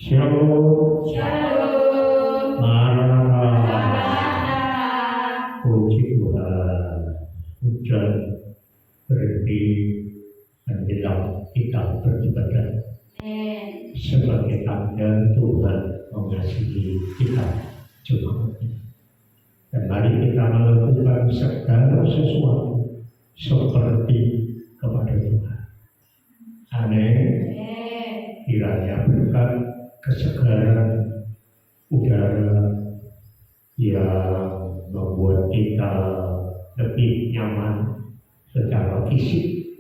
Shalom. Shalom. Maranatha. Puji Tuhan. Hujan berhenti menjelang kita beribadah. Sebagai tanda Tuhan mengasihi kita jemaatnya. Dan mari kita melakukan segala sesuatu seperti kepada Tuhan. Amin. Kiranya berkat kesegaran udara yang membuat kita lebih nyaman secara fisik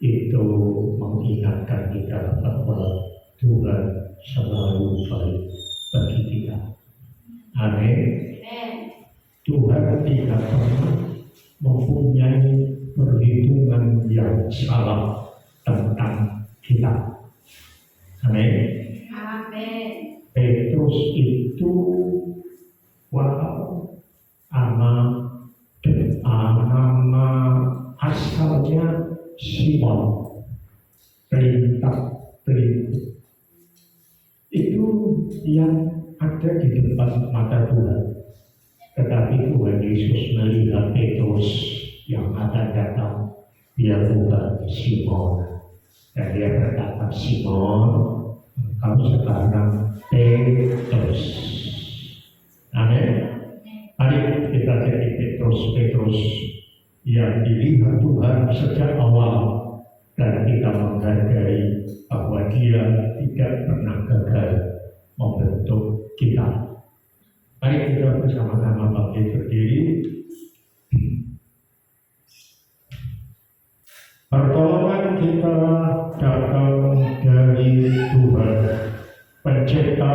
itu mengingatkan kita bahwa Tuhan selalu baik bagi kita. Amin. Tuhan tidak pernah mempunyai perhitungan yang salah tentang kita. Amin. Amin. Petrus itu nama asalnya Simon, perintah itu yang ada di depan mata Tuhan. Tetapi Tuhan Yesus melihat Petrus yang akan datang, dia bukan Simon. Dan dia berkata, Simon, engkau sekarang Petrus. Amin. Mari kita jadi Petrus yang dilihat Tuhan sejak awal, dan kita menghargai bahwa dia tidak pernah gagal membentuk kita. Mari kita bersama-sama bangkit berdiri. Pertolongan kita datang dari Tuhan, Pencipta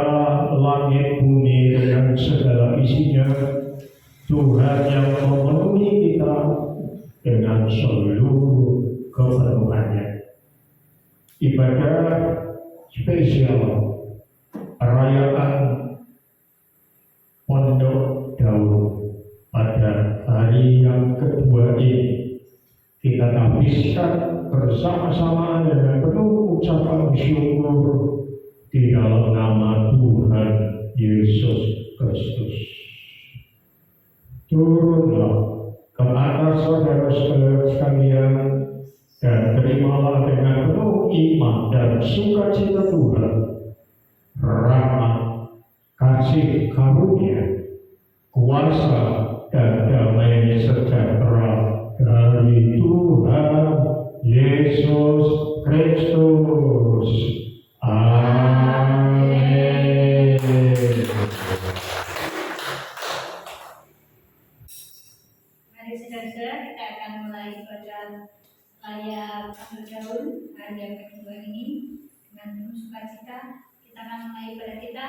langit bumi dengan segala isinya. Tuhan yang memenuhi kita dengan seluruh kepenuhannya. Ibadah spesial perayaan Pondok Daud pada hari yang kedua ini kita habiskan bersama-sama dengan penuh ucapan syukur di dalam nama Tuhan Yesus Kristus. Turunlah ke atas saudara-saudara sekalian dan terimalah dengan penuh iman dan sukacita Tuhan rahmat, kasih karunia, kuasa dan damai sejahtera dari Tuhan Yesus Kristus. Amin. Mari saudara-saudara, kita akan mulai pada layak Pondok Daud hari yang kedua ini dengan penuh sukacita. Kita akan mulai pada kita.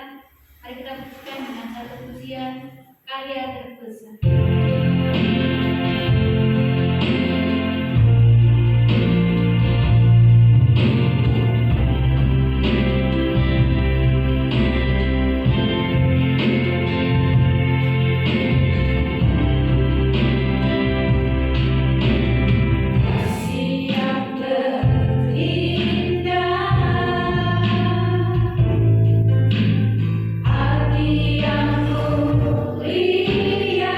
Mari kita pujikan dengan satu pujian karya terbesar. Hati yang mulia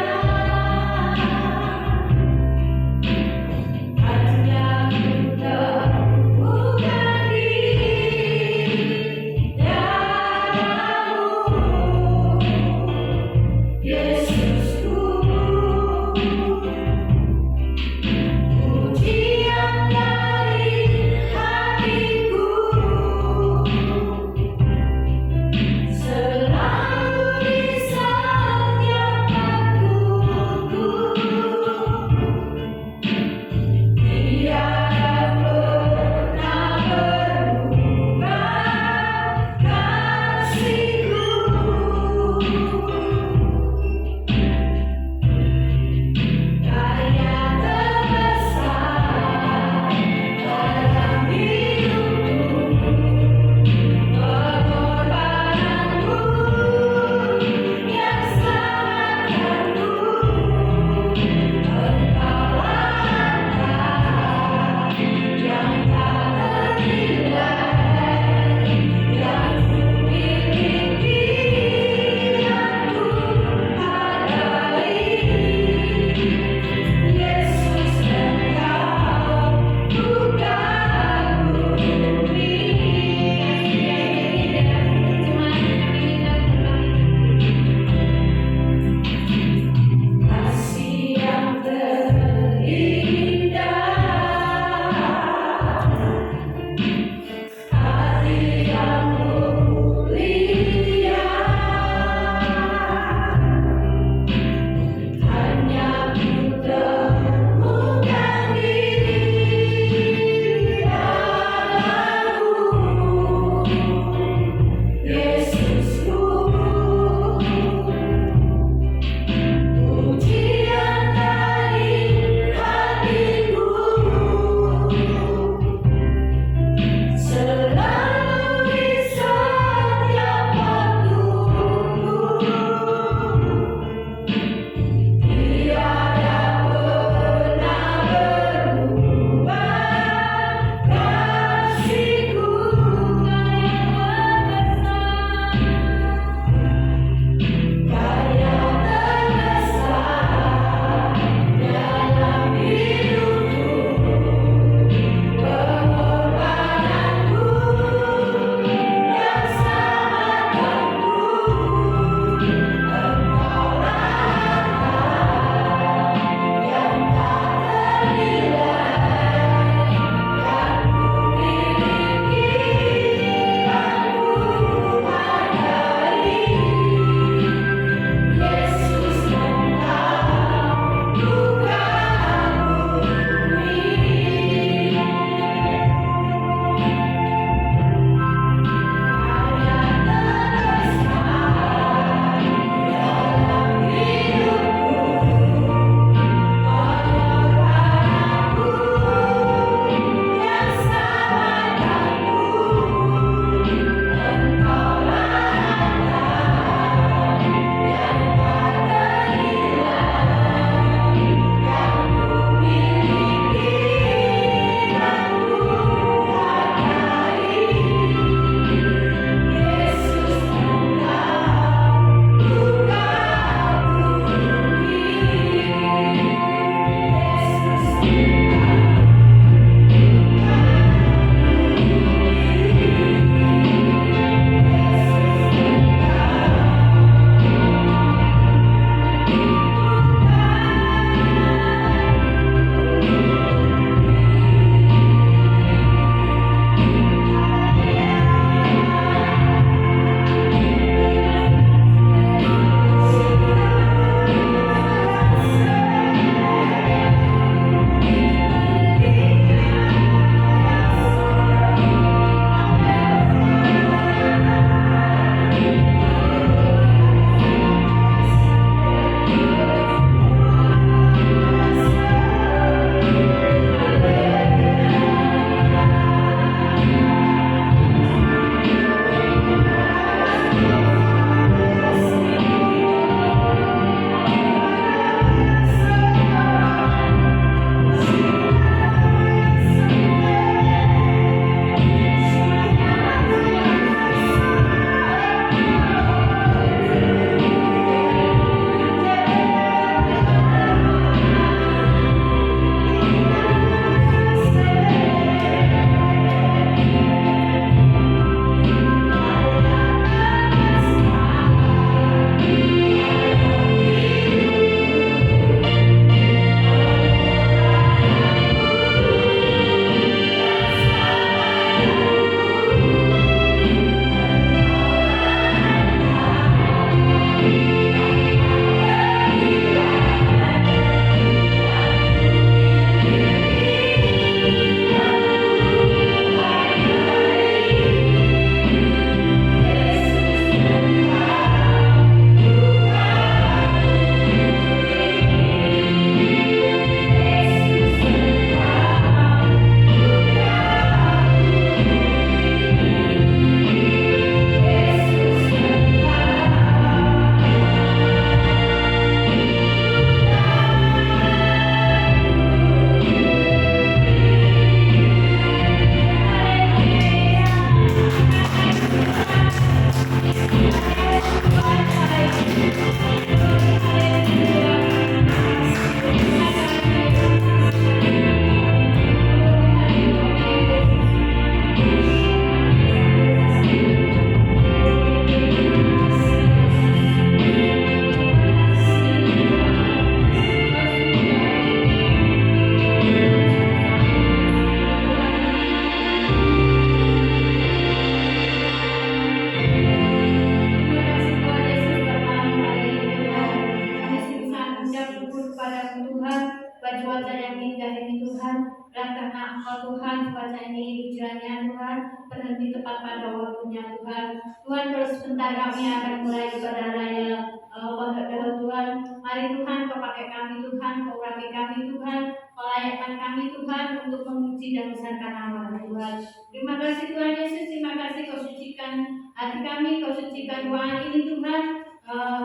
Tuhan cuaca ini hujannya Tuhan berhenti tepat pada waktunya Tuhan. Tuhan kalau sebentar kami akan mulai ibadah raya Pondok Daun Tuhan. Mari Tuhan kau pakai kami Tuhan, kau rapi kami Tuhan, kau layakkan kami Tuhan untuk memuji dan besarkan nama Tuhan. Terima kasih Tuhan Yesus, terima kasih kau sucikan hati kami, kau sucikan ruangan ini Tuhan.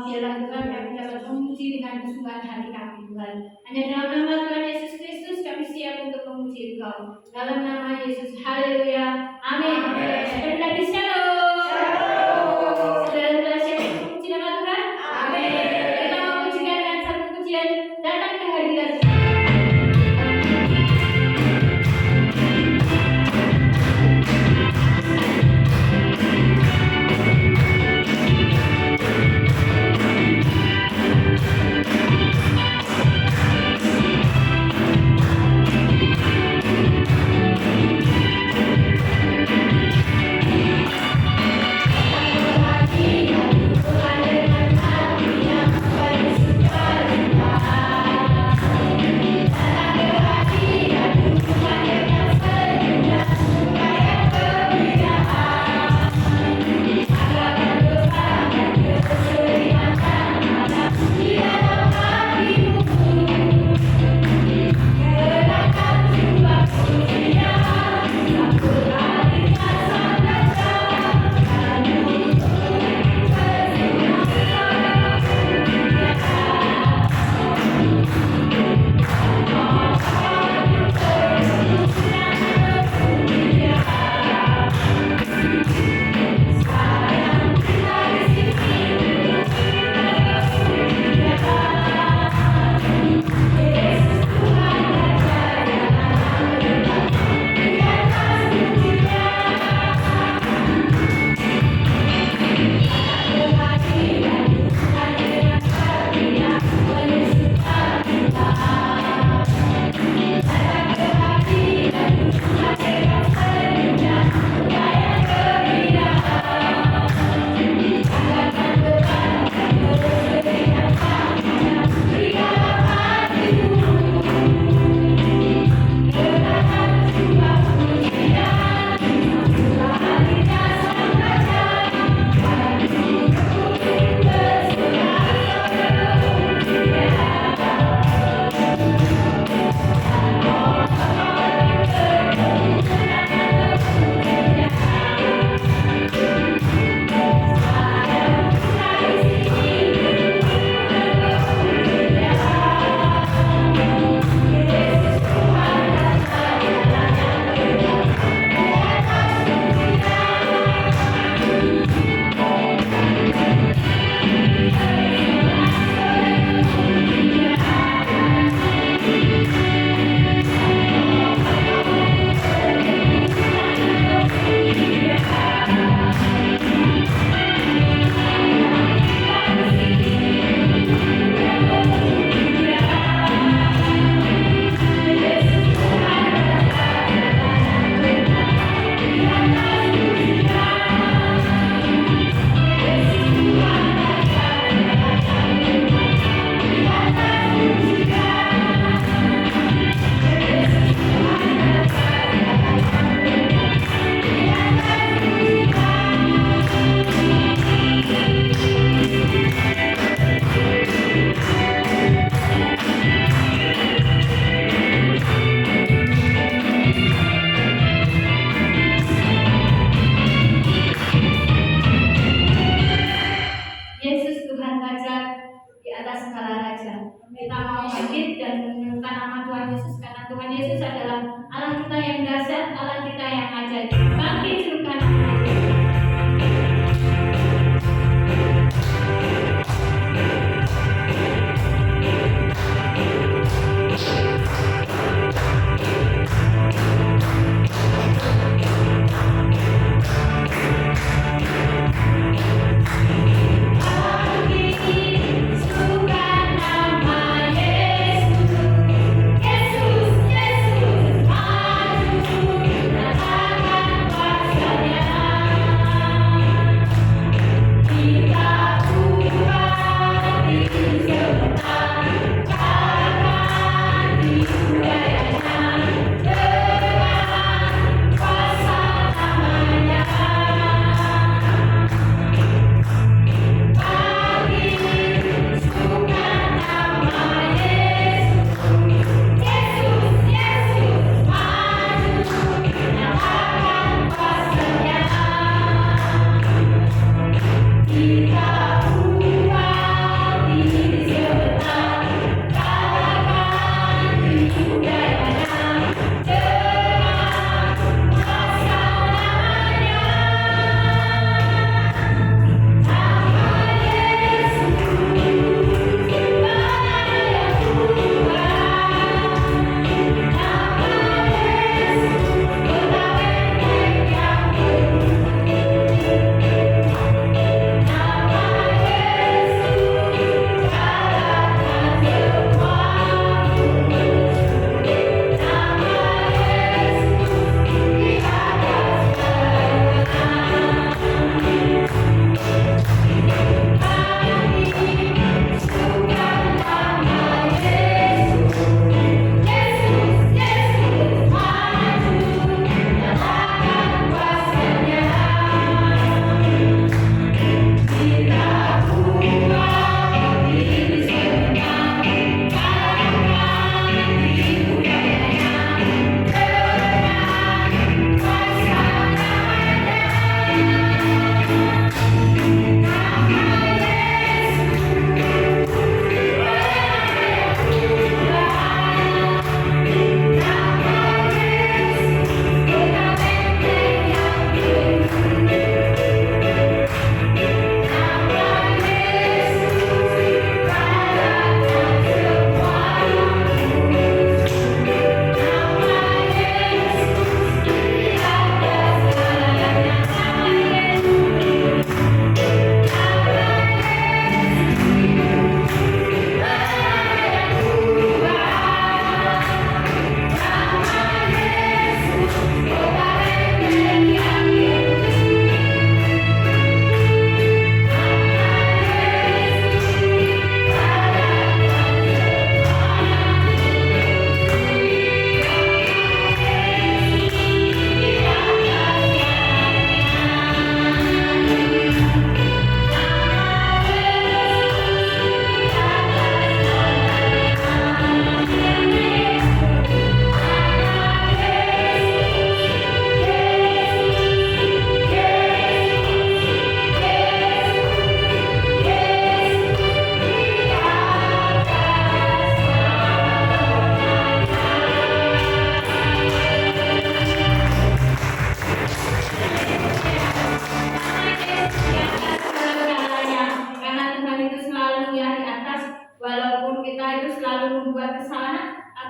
Biarlah Tuhan kami dapat memuji dengan kesungguhan hati kami Tuhan. Hanya dalam nama Tuhan Yesus Kristus kami siap untuk memuji Engkau. Dalam nama Yesus, haleluya, amin. Sekali lagi shalom. Saudara-saudara siap untuk memuji nama Tuhan? Amin. Kita memujikan dengan satu pujian, datang ke hadirat Tuhan.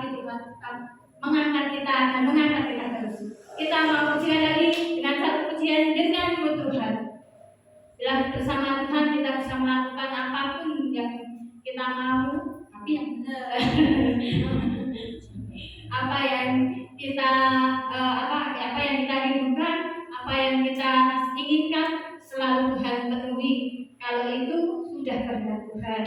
tetapi Tuhan mengangkat kita dan mengangkat kita terus. Kita mau pujian lagi dengan satu pujian denganmu Tuhan. Bila bersama Tuhan kita bisa melakukan apapun yang kita mau, tapi yang benar. apa yang kita rindukan, apa yang kita inginkan, selalu Tuhan penuhi. Kalau itu sudah kehendak Tuhan.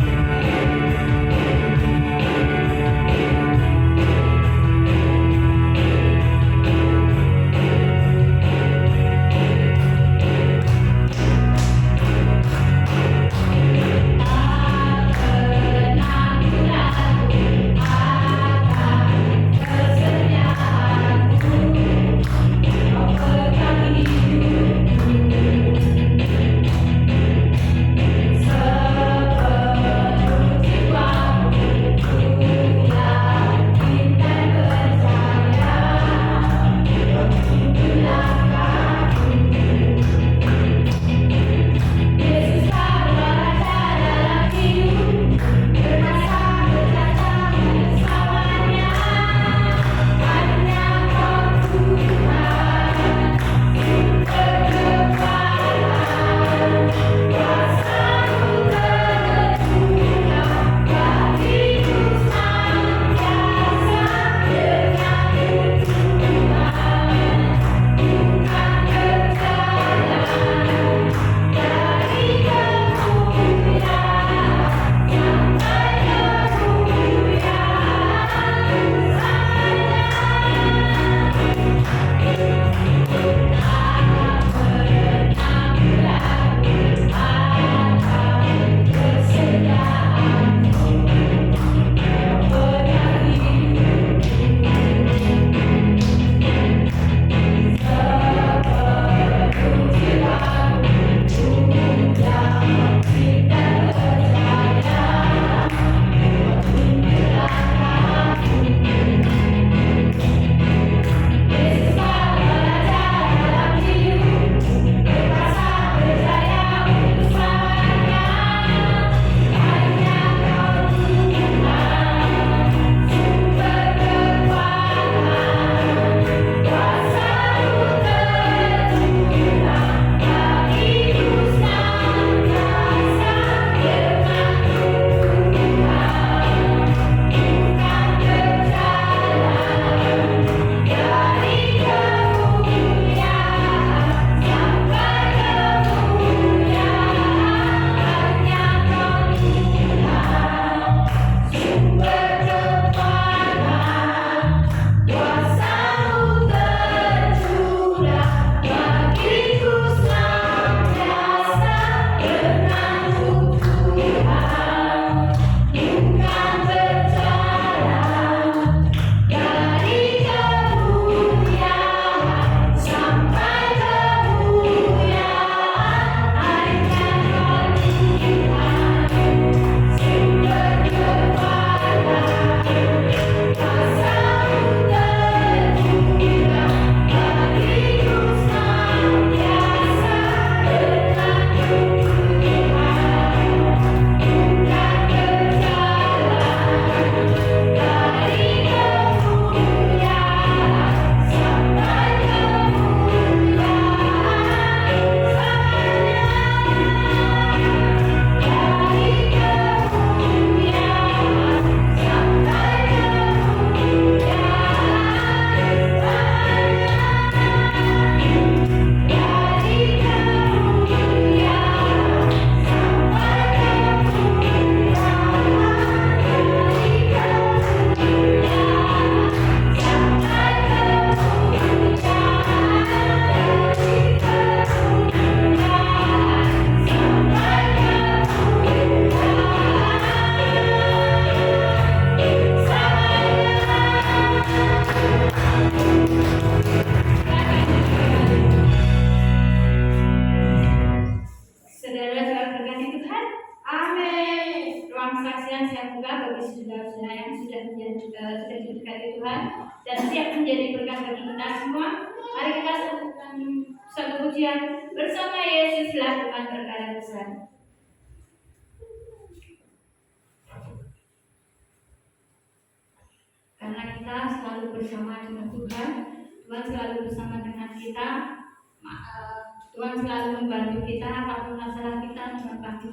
dan siap menjadi berkat bagi kita semua. Mari kita lakukan satu pujian bersama Yesus lakukan perkara besar. karena kita selalu bersama dengan Tuhan. Tuhan selalu bersama dengan kita. Tuhan selalu membantu kita apapun masalah kita. Tuhan pasti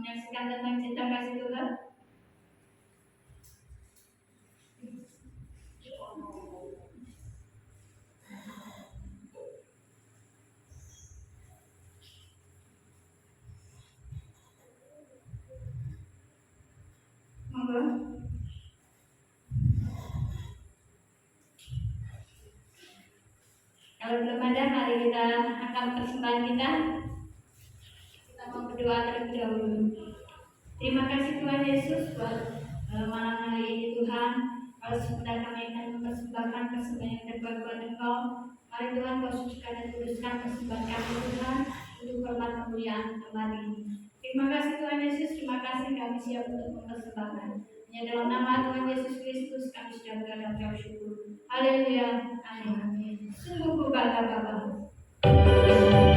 menyaksikan tentang cinta kasih Tuhan. Monggo. Kalau belum ada, mari kita angkat persembahan kita. Kita mau berdoa terlebih dahulu. Terima kasih Tuhan Yesus buat malam hari ini Tuhan. Kalau sebentar kami akan mempersembahkan persembahan yang terbaik buat Engkau. Mari Tuhan Kau sucikan dan kuduskan persembahan kami Tuhan untuk hormat kemuliaan kembali ini. Terima kasih Tuhan Yesus, terima kasih kami siap untuk mempersembahkan. Hanya dalam nama Tuhan Yesus Kristus kami sudah mengucap syukur. Haleluya, amin. Sungguh bangga Bapa. Tuhan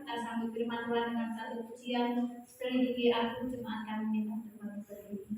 kita sambut firman Tuhan dengan satu pujian. Selidiki aku, jemaat kami minta untuk berdiri.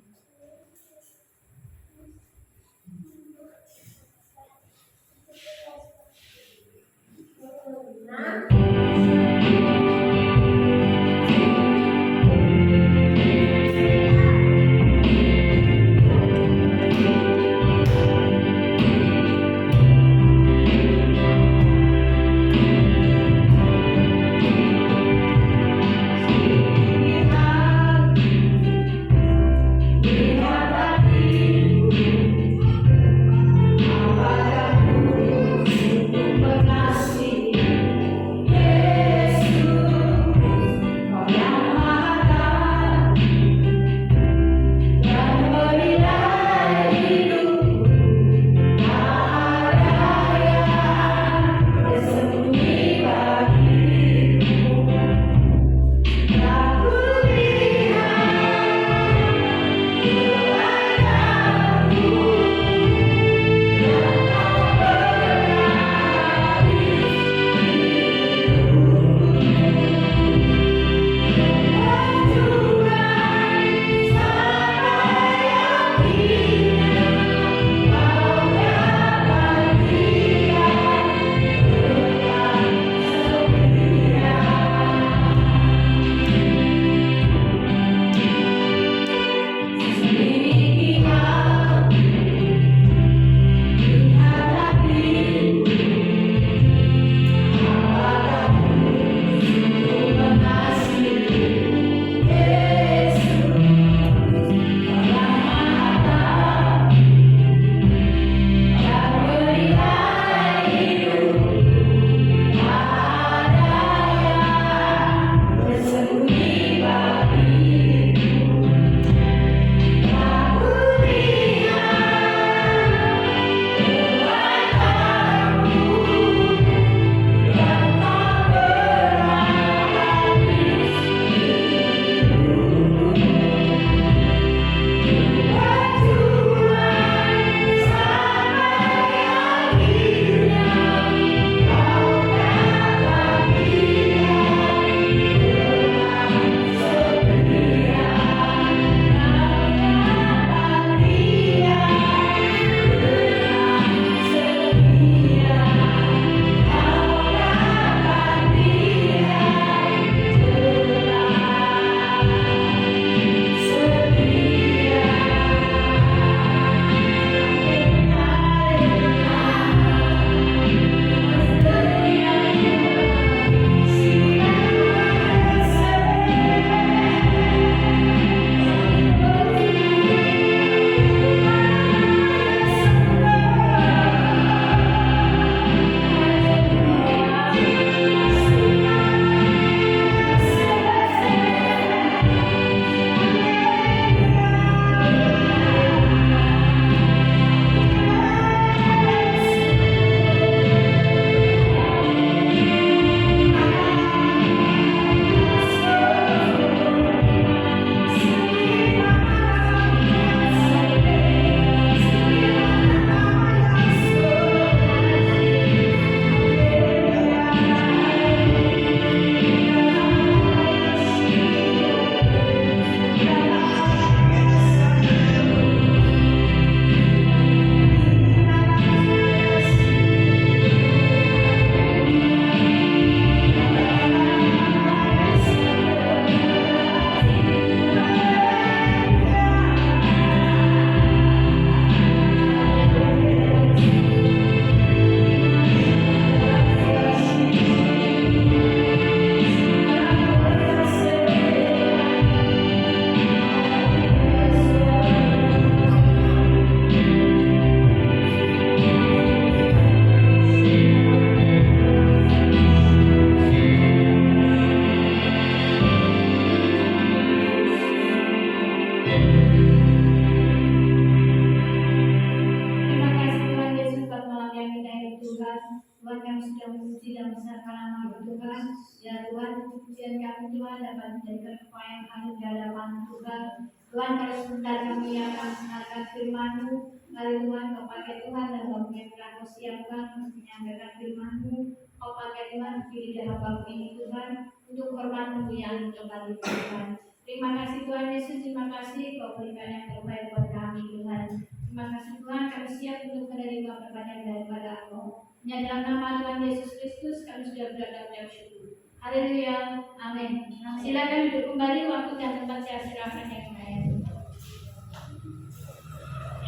Tuhan kalau sebentar kami akan mendengarkan firman-Mu. Mari Tuhan Kau pakai Tuhan dan Kau biarkan Kau siapkan untuk menyampaikan firman-Mu. Kau pakai Tuhan di dalam waktu ini Tuhan untuk hormat-Mu yang kembali Tuhan. Terima kasih Tuhan Yesus, terima kasih Kau berikan yang terbaik buat kami Tuhan. Terima kasih Tuhan, kami siap untuk menerima pertanyaan daripada Engkau. Hanya dalam nama Tuhan Yesus Kristus kami sudah berdoa syukur. Haleluya, amin. Silakan duduk kembali, waktu dan tempat saya serahkan yang lain.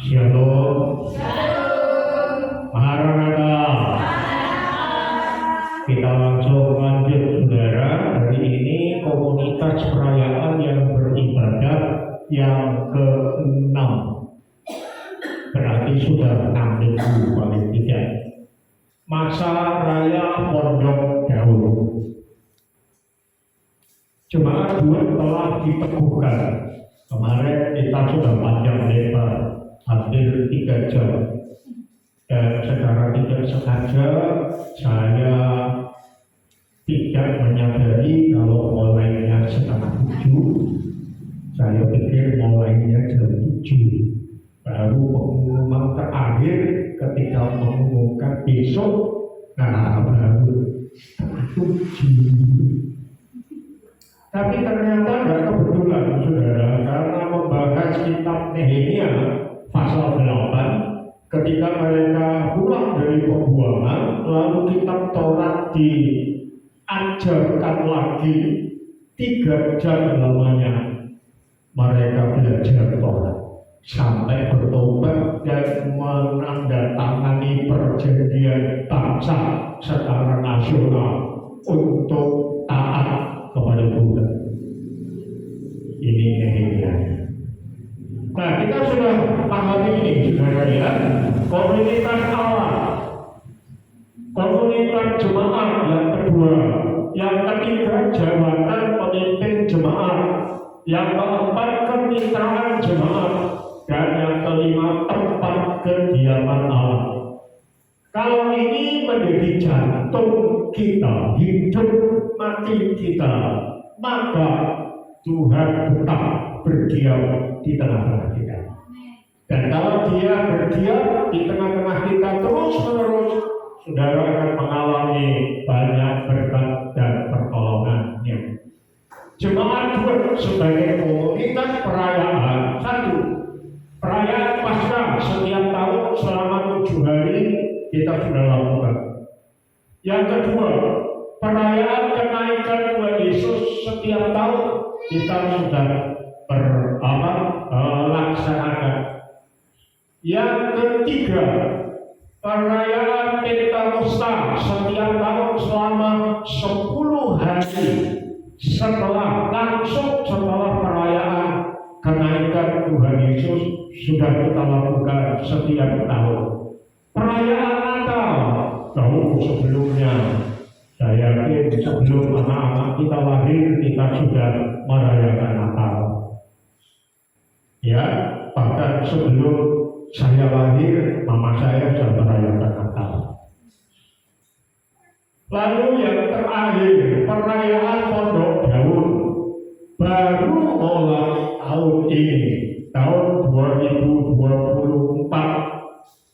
Shalom. Maranatha. Kita langsung lanjut saudara. Hari ini komunitas perayaan yang beribadah yang ke-6. Berarti sudah 6 minggu paling tidak. Masa Raya Pondok Daun. Jemaat Tuhan telah diteguhkan. Kemarin kita sudah panjang lebar, hampir 3 jam. Dan secara tidak sengaja saya tidak menyadari kalau mulainya setengah 7. Saya pikir mulainya jam 7. Baru pengumuman terakhir ketika mengumumkan besok, nah baru setengah 7. Tapi ternyata tidak kebetulan saudara, karena membahas kitab Nehemia pasal 8. Ketika mereka pulang dari pembuangan, lalu kitab Taurat diajarkan lagi 3 jam lamanya mereka belajar Taurat sampai bertobat dan menandatangani perjanjian bangsa secara nasional untuk taat kepada Tuhan. Ini Nehemia. Nah, kita sudah pahami ini, saudara ya. Komunitas Allah, komunitas jemaat yang kedua, yang ketiga jabatan pemimpin jemaat, yang keempat kemitraan jemaat, dan yang kelima tempat kediaman Allah. Kalau ini menjadi jantung kita, hidup mati kita, maka Tuhan tetap berdiam di tengah-tengah kita. Dan kalau Dia berdiam di tengah-tengah kita terus-menerus, saudara akan mengalami banyak berkat dan pertolongannya. Jemaat Tuhan sebagai komunitas perayaan, 1. Perayaan Paskah setiap tahun selama 7 hari kita sudah lakukan. Yang kedua, perayaan kenaikan Tuhan Yesus setiap tahun kita sudah laksanakan. Yang ketiga, perayaan Pentakosta setiap tahun selama 10 hari langsung setelah perayaan kenaikan Tuhan Yesus sudah kita lakukan setiap tahun. Perayaan Natal jauh sebelumnya, saya yakin sebelum anak-anak kita lahir kita sudah merayakan Natal. Ya, bahkan sebelum saya lahir, mama saya sudah merayakan Natal. Lalu yang terakhir, perayaan Pondok Daun baru mulai tahun ini, tahun 2024,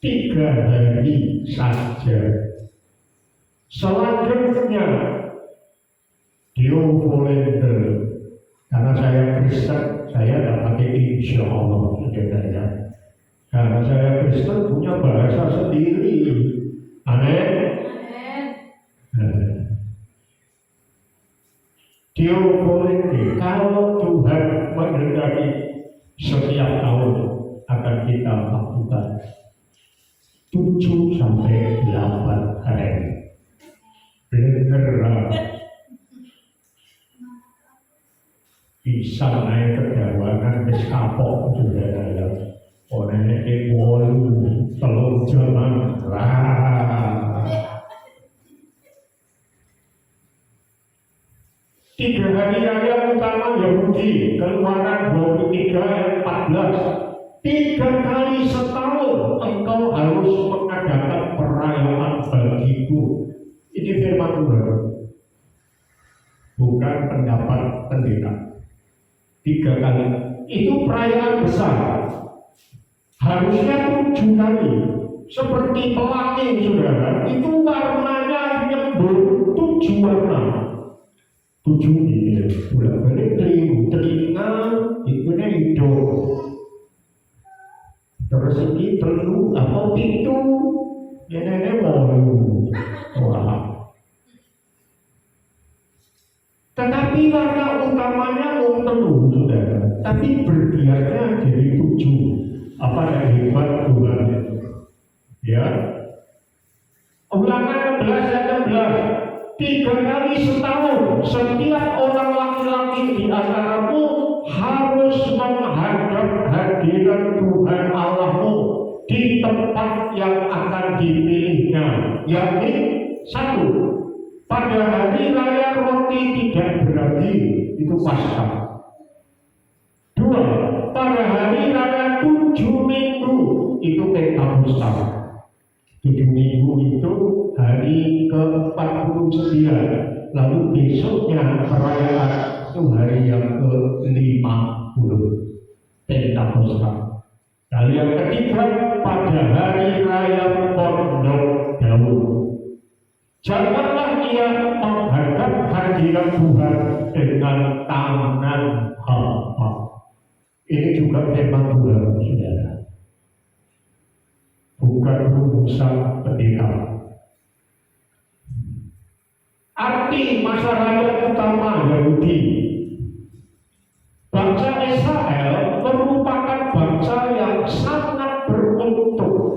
3 hari saja. Selanjutnya, Dio Volenter, karena saya Kristen, saya tidak pakai insya Allah, saudara. Karena saya Kristen punya bahasa sendiri. Amin. Dio Volenter, kalau Tuhan menghendaki setiap tahun akan kita lakukan 7 sampai 8 hari. Beneran bisa naik ke dawangan wis kapok saudara ya. Orang ini wolu telur jaman lah. 3 hari raya utama Yahudi, Keluaran 23 ayat 14. 3 kali setahun engkau harus mengadakan perayaan bagiku. Ini firman Tuhan, bukan pendapat pendeta. 3 kali itu perayaan besar. Harusnya 7 kali. Seperti pelangi saudara, itu warnanya nyembur 7 warna. tujuh ini bolak balik telinga itu hidup terus ini telu apa pintu ini wolu wah. Tetapi warna utamanya telu saudara, tapi berdiamnya jadi tujuh. Apa yang hebat Tuhan? Ya, Ulangan 16, 3 kali setahun setiap orang laki-laki di antaramu harus menghadap hadirat Tuhan Allahmu di tempat yang akan dipilihnya, yakni 1. Pada hari raya roti tidak beragi, itu Paskah. 2. Pada hari raya 7 minggu, itu Pentakosta. 7 minggu itu hari ke-49, lalu besoknya perayaan itu hari yang ke-50, Pentakosta. Lalu yang ketiga, pada hari raya Pondok Daun. Janganlah ia menghadap hadirat Tuhan dengan tangan hampa. Ini juga firman Tuhan, saudara. Bukan rumusan pendeta. Arti masa raya utama Yahudi. Bangsa Israel merupakan bangsa yang sangat beruntung.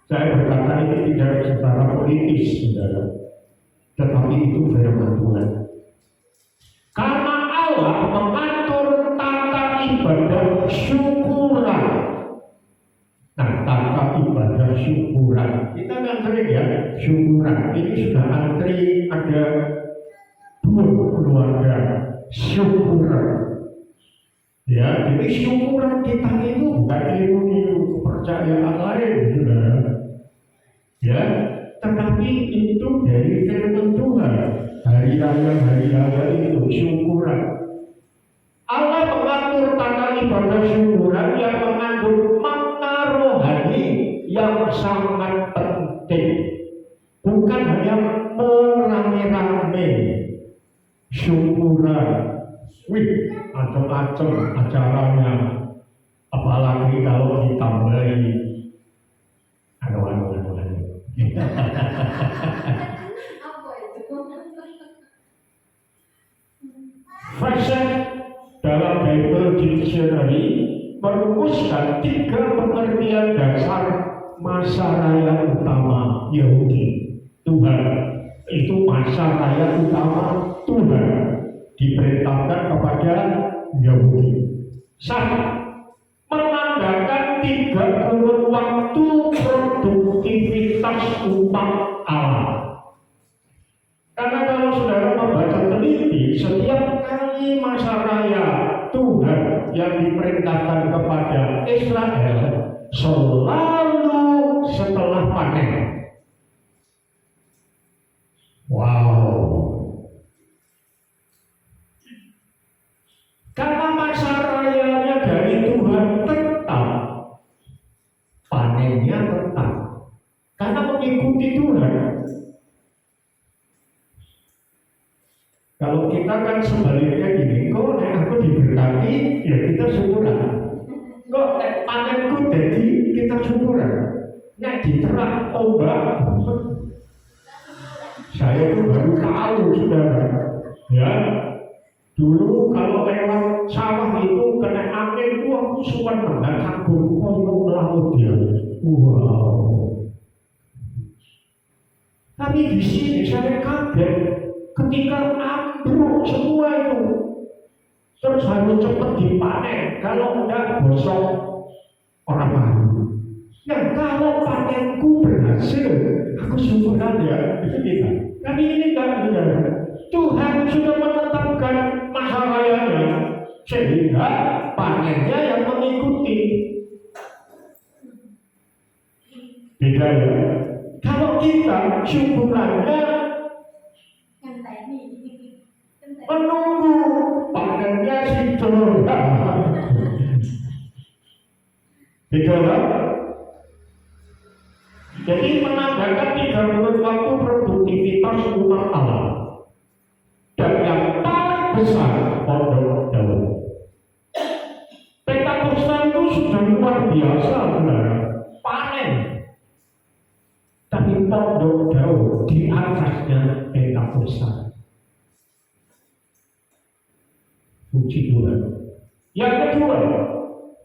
Saya berkata ini tidak secara politis, saudara, tetapi itu firman Tuhan. Karena Allah mengatur tata ibadah syukuran. Nah, tata ibadah syukuran, kita ngantri ya, syukuran. Ini sudah antri ada 2 keluarga syukuran. Ya, jadi syukuran kita itu bukan niru-niru kepercayaan lain, saudara. Ya, tetapi itu dari firman Tuhan. Hari raya itu syukuran. Allah mengatur tata ibadah syukuran yang mengandung makna rohani yang sangat penting. Bukan hanya merame-rame syukuran. Wih, macam-macam acaranya. Apalagi kalau ditambahi anu. Fashion dalam Bible Dictionary merumuskan 3 pengertian dasar masa raya utama Yahudi. Tuhan itu masa raya utama Tuhan diperintahkan kepada Yahudi. 1. Menandakan 3 kurun waktu produktivitas umat Allah. Karena kalau saudara membaca teliti, setiap kali masa raya Tuhan yang diperintahkan kepada Israel selalu setelah panen. Wow. Karena masa rayanya dari Tuhan tetap, panennya tetap. Karena mengikuti Tuhan. Kalau kita kan sebaliknya gini, kok aku diberkati, ya kita syukuran. Kok panenku jadi kita syukuran. Nek diterap ombak, saya itu baru tahu, saudara. Ya, dulu kalau lewat sawah itu kena angin, aku suka banget kagum koyok laut ya. Wow. Tapi di sini saya kaget ketika ambruk semua itu, terus harus cepat dipanen. Kalau enggak gosok orang baru. Nah, kalau panenku berhasil, aku syukuran ya, itu kita. Tapi ini enggak benar. Tuhan sudah menetapkan masa rayanya, sehingga panennya yang mengikuti. Beda ya. Kalau kita syukurannya menunggu panennya situ. Beda ya. Jadi menandakan 3 kurun waktu produktivitas umat Allah. besar Pondok Daun. Pentakosta itu sudah luar biasa, saudara, panen. Tapi Pondok Daun di atasnya Pentakosta. Puji Tuhan. Yang kedua,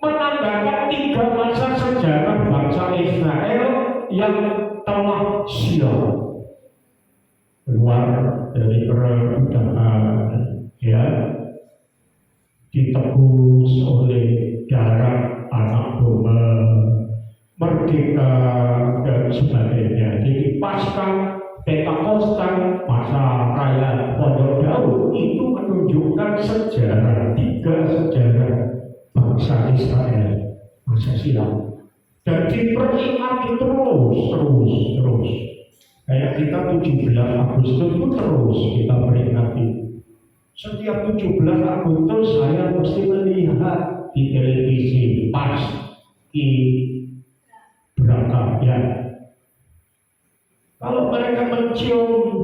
menandakan 3 masa sejarah bangsa Israel yang telah silam keluar dari perbudakan, ya, ditebus oleh darah anak domba, merdeka dan sebagainya. Jadi pasca Pentakosta, masa raya Pondok Daun itu menunjukkan sejarah, 3 sejarah bangsa Israel masa silam, dan diperingati terus. Kayak kita 17 Agustus itu terus kita peringati. Setiap 17 Agustus saya mesti melihat di televisi pas di berangkat, ya. Kalau mereka mencium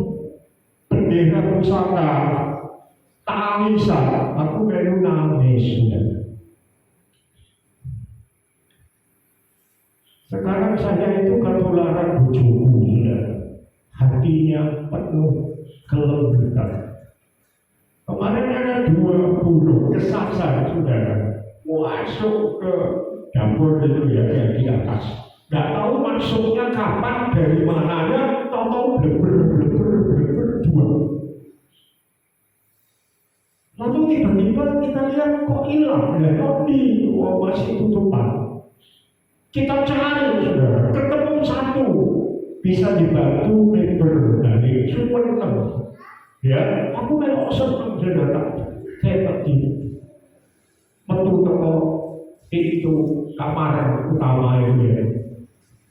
bendera pusaka, tangisan, aku melu nangis. Sekarang saya itu ketularan bojoku, ya. Hatinya penuh kelembutan. Kemarin ada 2 burung kesasar, saudara, masuk ke dapur itu, ya, yang di atas. Gak tahu masuknya kapan, dari mananya, tahu bleber 2. Lalu tiba-tiba kita lihat kok hilang, ya, kok masih tutupan. Kita cari, saudara, ketemu 1 bisa dibantu member dari Sumenep. Ya, aku memang senang saudara. Saya tadi metu teko itu kamar utama itu, ya.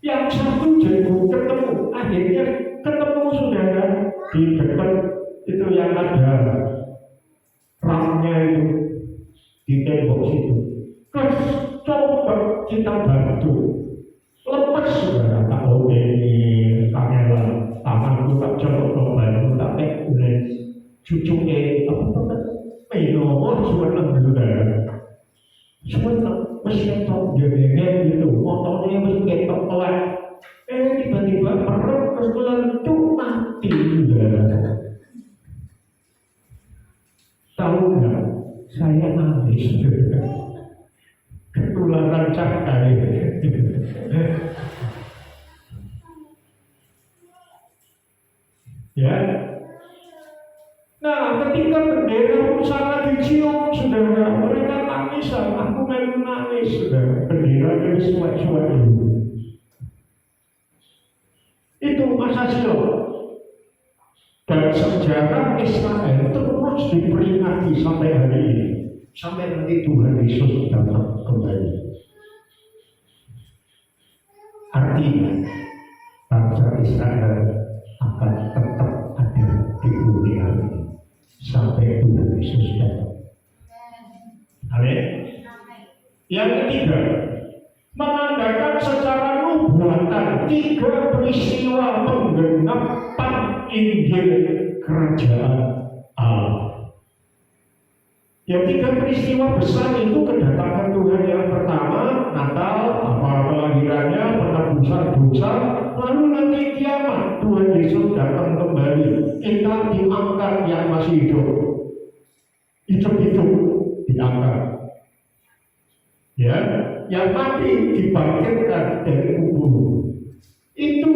Yang 1 jago ketemu, akhirnya ketemu saudara di depan itu yang ada ramnya itu di tembok situ. Terus coba kita bantu, lepas saudara, tak ini kamera tanganku tak coba membantu, tak oleh cucunya apa menomo saudara, saudara mesin top jenengan gitu, motornya mesin ketok pelan, tiba-tiba perut terus melentuk mati, saudara. Tahu nggak? Saya nangis, ketularan cakar. Ya. Nah, ketika bendera pusaka dicium, saudara, mereka tangisan, aku memang nangis, saudara. Bendera dari suat-suat dulu. Itu masa silam. Dan sejarah Israel terus diperingati sampai hari ini, sampai nanti Tuhan Yesus datang kembali. Artinya bangsa Israel akan tetap ada di bumi ini sampai Tuhan Yesus datang. Amin. Yang ketiga, menandakan secara nubuatan 3 peristiwa penggenapan Injil Kerajaan Allah. Yang 3 peristiwa besar itu kedatangan Tuhan yang pertama, Natal, awal kelahirannya, penebusan dosa, lalu nanti kiamat, Tuhan Yesus datang kembali. Kita diangkat yang masih hidup diangkat. Ya, yang mati dibangkitkan dari kubur. Itu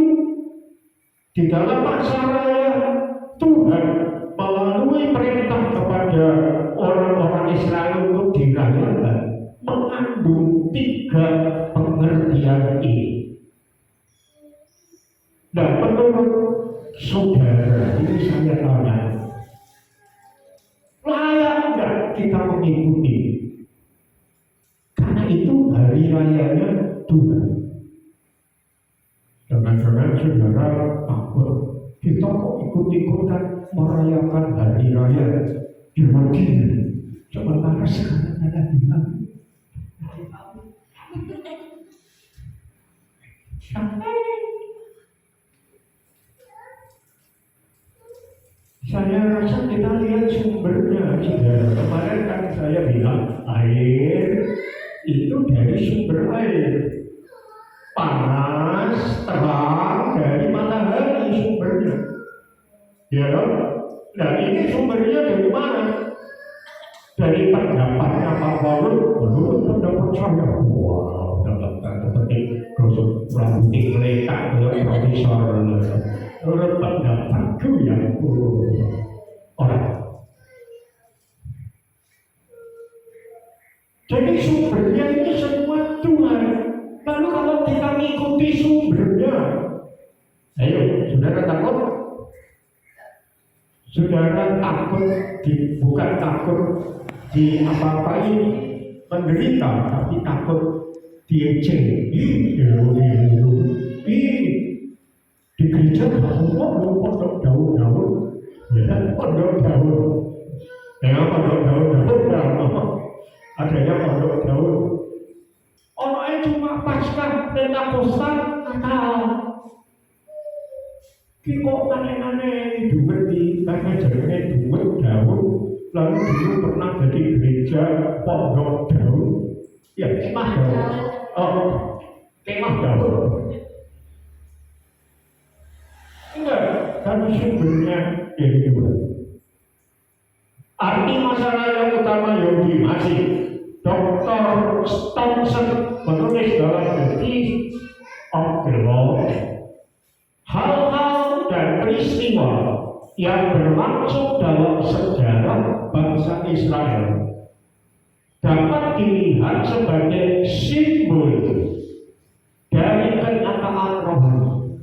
di dalam masa raya Tuhan melalui perintah kepada orang-orang Israel untuk dirayakan mengandung 3 pengertian ini. Dan menurut saudara, ini saya tanya, layak nggak kita mengikuti? Karena itu hari rayanya Tuhan. Jangan-jangan saudara takut, kita kok ikut-ikutan merayakan hari raya Yahudi, sementara sekarang ada di mana? Saya rasa kita Kita lihat sumbernya, saudara. Kemarin kan saya bilang air itu dari sumber air. Panas, terang dari matahari sumbernya. Ya kan? Nah ini sumbernya dari mana? Dari pendapatnya Pak Paulus, menurut pendapat saya, wah, dalam tanda petik, gosok rambutnya meletak ke profesor, menurut pendapatku ya, orang. Jadi sumbernya ini semua Tuhan. Lalu kalau kita mengikuti sumbernya, ayo, saudara takut? Saudara takut, bukan takut di apa-apa ini menderita, tapi takut diejek. Di gereja ngomong pondok daun-daun, ya pondok daun. Pondok daun, adanya pondok daun. Orangnya cuma pasca Pentakosta Natal. Kok aneh-aneh dumet karena jalannya dumet daun. Lalu dulu pernah jadi gereja pondok daun. Ya kemah daun. Kemah daun. Enggak, karena sumbernya dari Tuhan. Arti masalah yang utama Yahudi masih Dr. Thompson menulis dalam The Thief of the Law, hal-hal dan peristiwa yang berlangsung dalam sejarah bangsa Israel dapat dilihat sebagai simbol dari kenyataan rohani,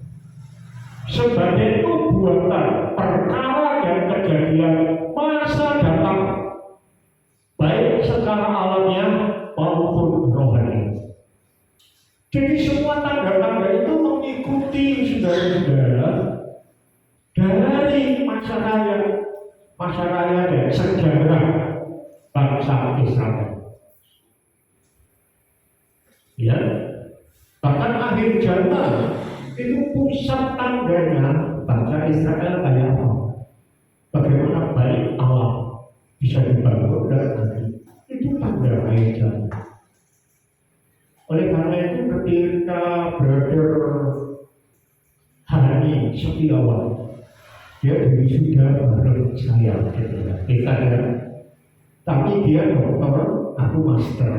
sebagai nubuatan perkara dan kejadian masa datang, baik secara alamiah maupun rohani. Jadi semua tanda-tanda itu mengikuti saudara-saudara dari masa raya dan sejarah bangsa Israel. Ya, bahkan akhir zaman itu pusat tandanya bangsa Israel kayak apa? Bagaimana baik Allah bisa dibangun dan nanti itu tanda akhir zaman. Oleh karena itu ketika Brother Hani Setiawan dia sudah bareng saya kita ya, tapi dia dokter, aku master.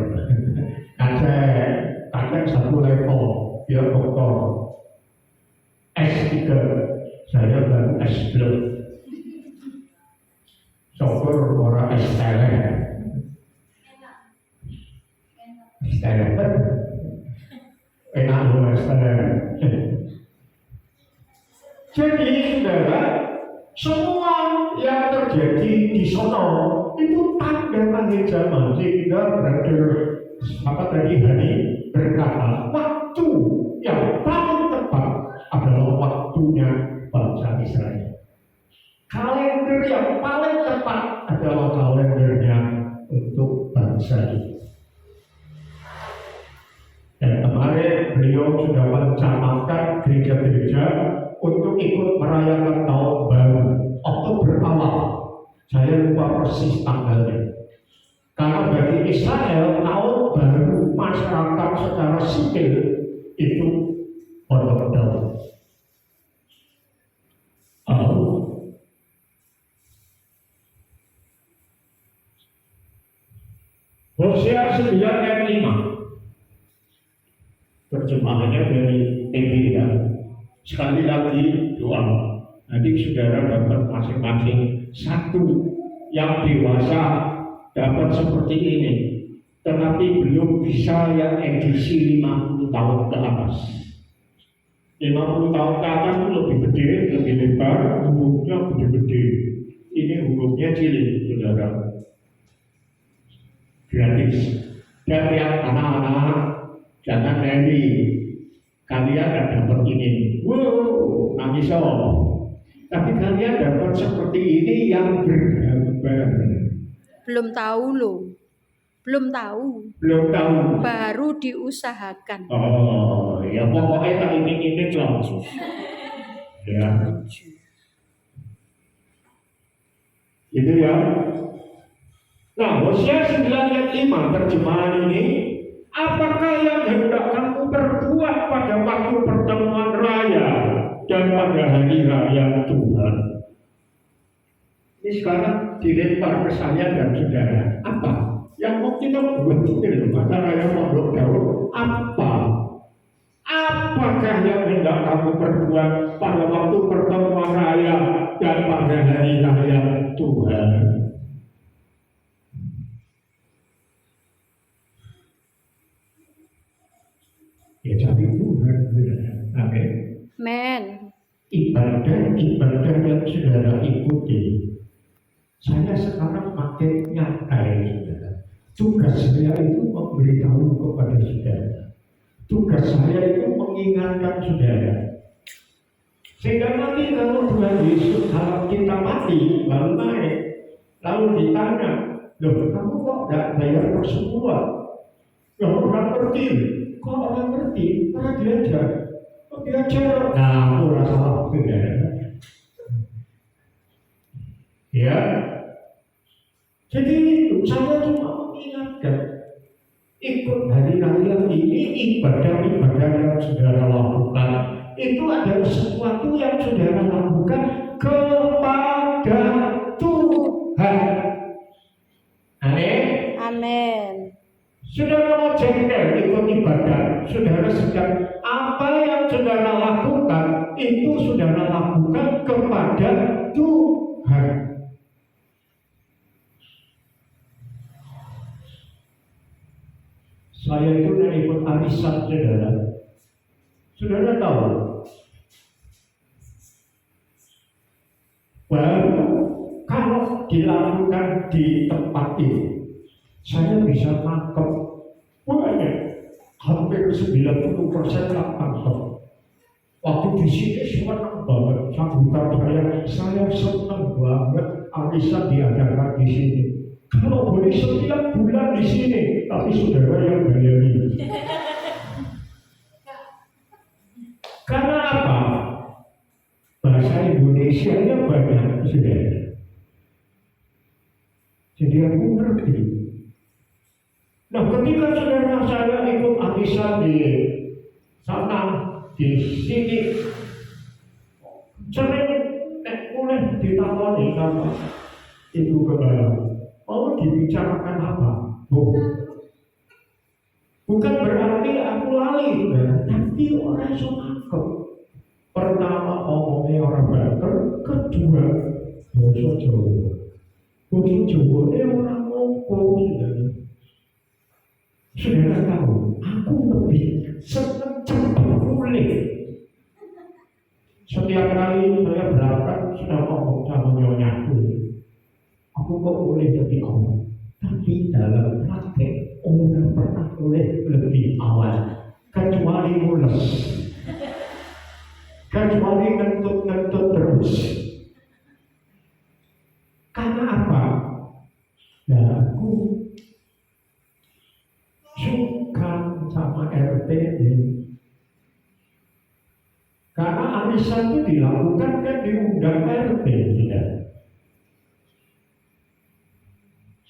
Kakek satu level, dia dokter S3, saya baru S+. Syukur orang S3. Enak loh Jadi saudara, semua yang terjadi di sono itu tanda akhir zaman. Sehingga Brother tadi Hani berkata waktu yang paling tepat adalah waktunya bangsa Israel. Kalender yang paling tepat adalah kalendernya untuk bangsa ini. Dan kemarin beliau sudah mencanangkan gereja-gereja untuk ikut merayakan tahun baru Oktober awal. Saya lupa persis tanggalnya. Karena bagi Israel tahun baru masyarakat secara sipil itu pondok daun. Hosea 9 ayat 5. Terjemahannya dari TB ya. Sekali lagi doa. Nanti saudara dapat masing-masing satu. Yang dewasa dapat seperti ini, tetapi belum bisa yang edisi 50 tahun ke atas. 50 tahun ke atas itu lebih gede, lebih lebar, hurufnya gede-gede. Ini hurufnya cilik, saudara. Gratis. Dan yang anak-anak jangan neni, kalian gak dapat ini, wow, nangis tapi kalian dapat seperti ini yang bergambar. Belum tahu loh, belum tahu, baru diusahakan. Oh, ya pokoknya tak ini langsung. Ya. Gitu ya. Nah, Hosea 9 ayat 5 terjemahan ini, apakah yang hendak kamu perbuat pada waktu pertemuan raya dan pada hari raya Tuhan? Ini sekarang dilempar ke saya dan saudara. Apa yang mau kita buat itu pada raya Pondok Daun? Apakah yang hendak kamu perbuat pada waktu pertemuan raya dan pada hari raya Tuhan? Ya cari Tuhan. Amin. Men. Ibadah yang saudara ikuti, saya sekarang makin nyatai, saudara. Tugas saya itu memberitahu kepada saudara. Tugas saya itu mengingatkan saudara. Sehingga nanti kalau Tuhan Yesus kalau kita mati lalu naik, lalu ditanya, loh kamu kok tidak bayar persekutuan? Loh orang ngerti, kok orang ngerti? Karena diajar. Diajar, nah aku rasa saudara. Ya, jadi itu saya cuma mengingatkan, ikut hari raya ini ibadah-ibadah yang saudara lakukan itu adalah sesuatu yang saudara lakukan kepada Tuhan. Amin. Amin. Saudara mau jengkel ikut ibadah, saudara sedang apa yang saudara lakukan itu saudara lakukan kepada Tuhan. Saya itu ikut arisan saudara. Saudara tahu baru kalau dilakukan di tempat ini saya bisa tangkap banyak, hampir 90% tangkap. Waktu di sini senang banget sambutan saya senang banget arisan diadakan di sini. Kalau boleh setiap bulan di sini, tapi saudara yang bayari. Karena apa? Bahasa Indonesia-nya banyak, saudara. Jadi aku ngerti. Nah, ketika saudara saya ikut arisan di sana, di sini, sering mulai ditawari sama ibu kepala. Mau dibicarakan apa? Bukan berarti aku lali, tapi orang sonakep. Pertama ngomongnya orang Banten, kedua bahasa Jawa. Bahasa Jawa ini orang ngomong. Saudara tahu, aku lebih senang cepat pulih. Setiap kali saya berangkat sudah ngomong sama nyonyaku, aku kok boleh jadi awal, tapi dalam praktek orang pernah boleh lebih awal, kecuali mules, kecuali ngentut terus. Karena apa? Ya aku suka sama RT ini. Karena arisan itu dilakukan kan diundang RT, tidak?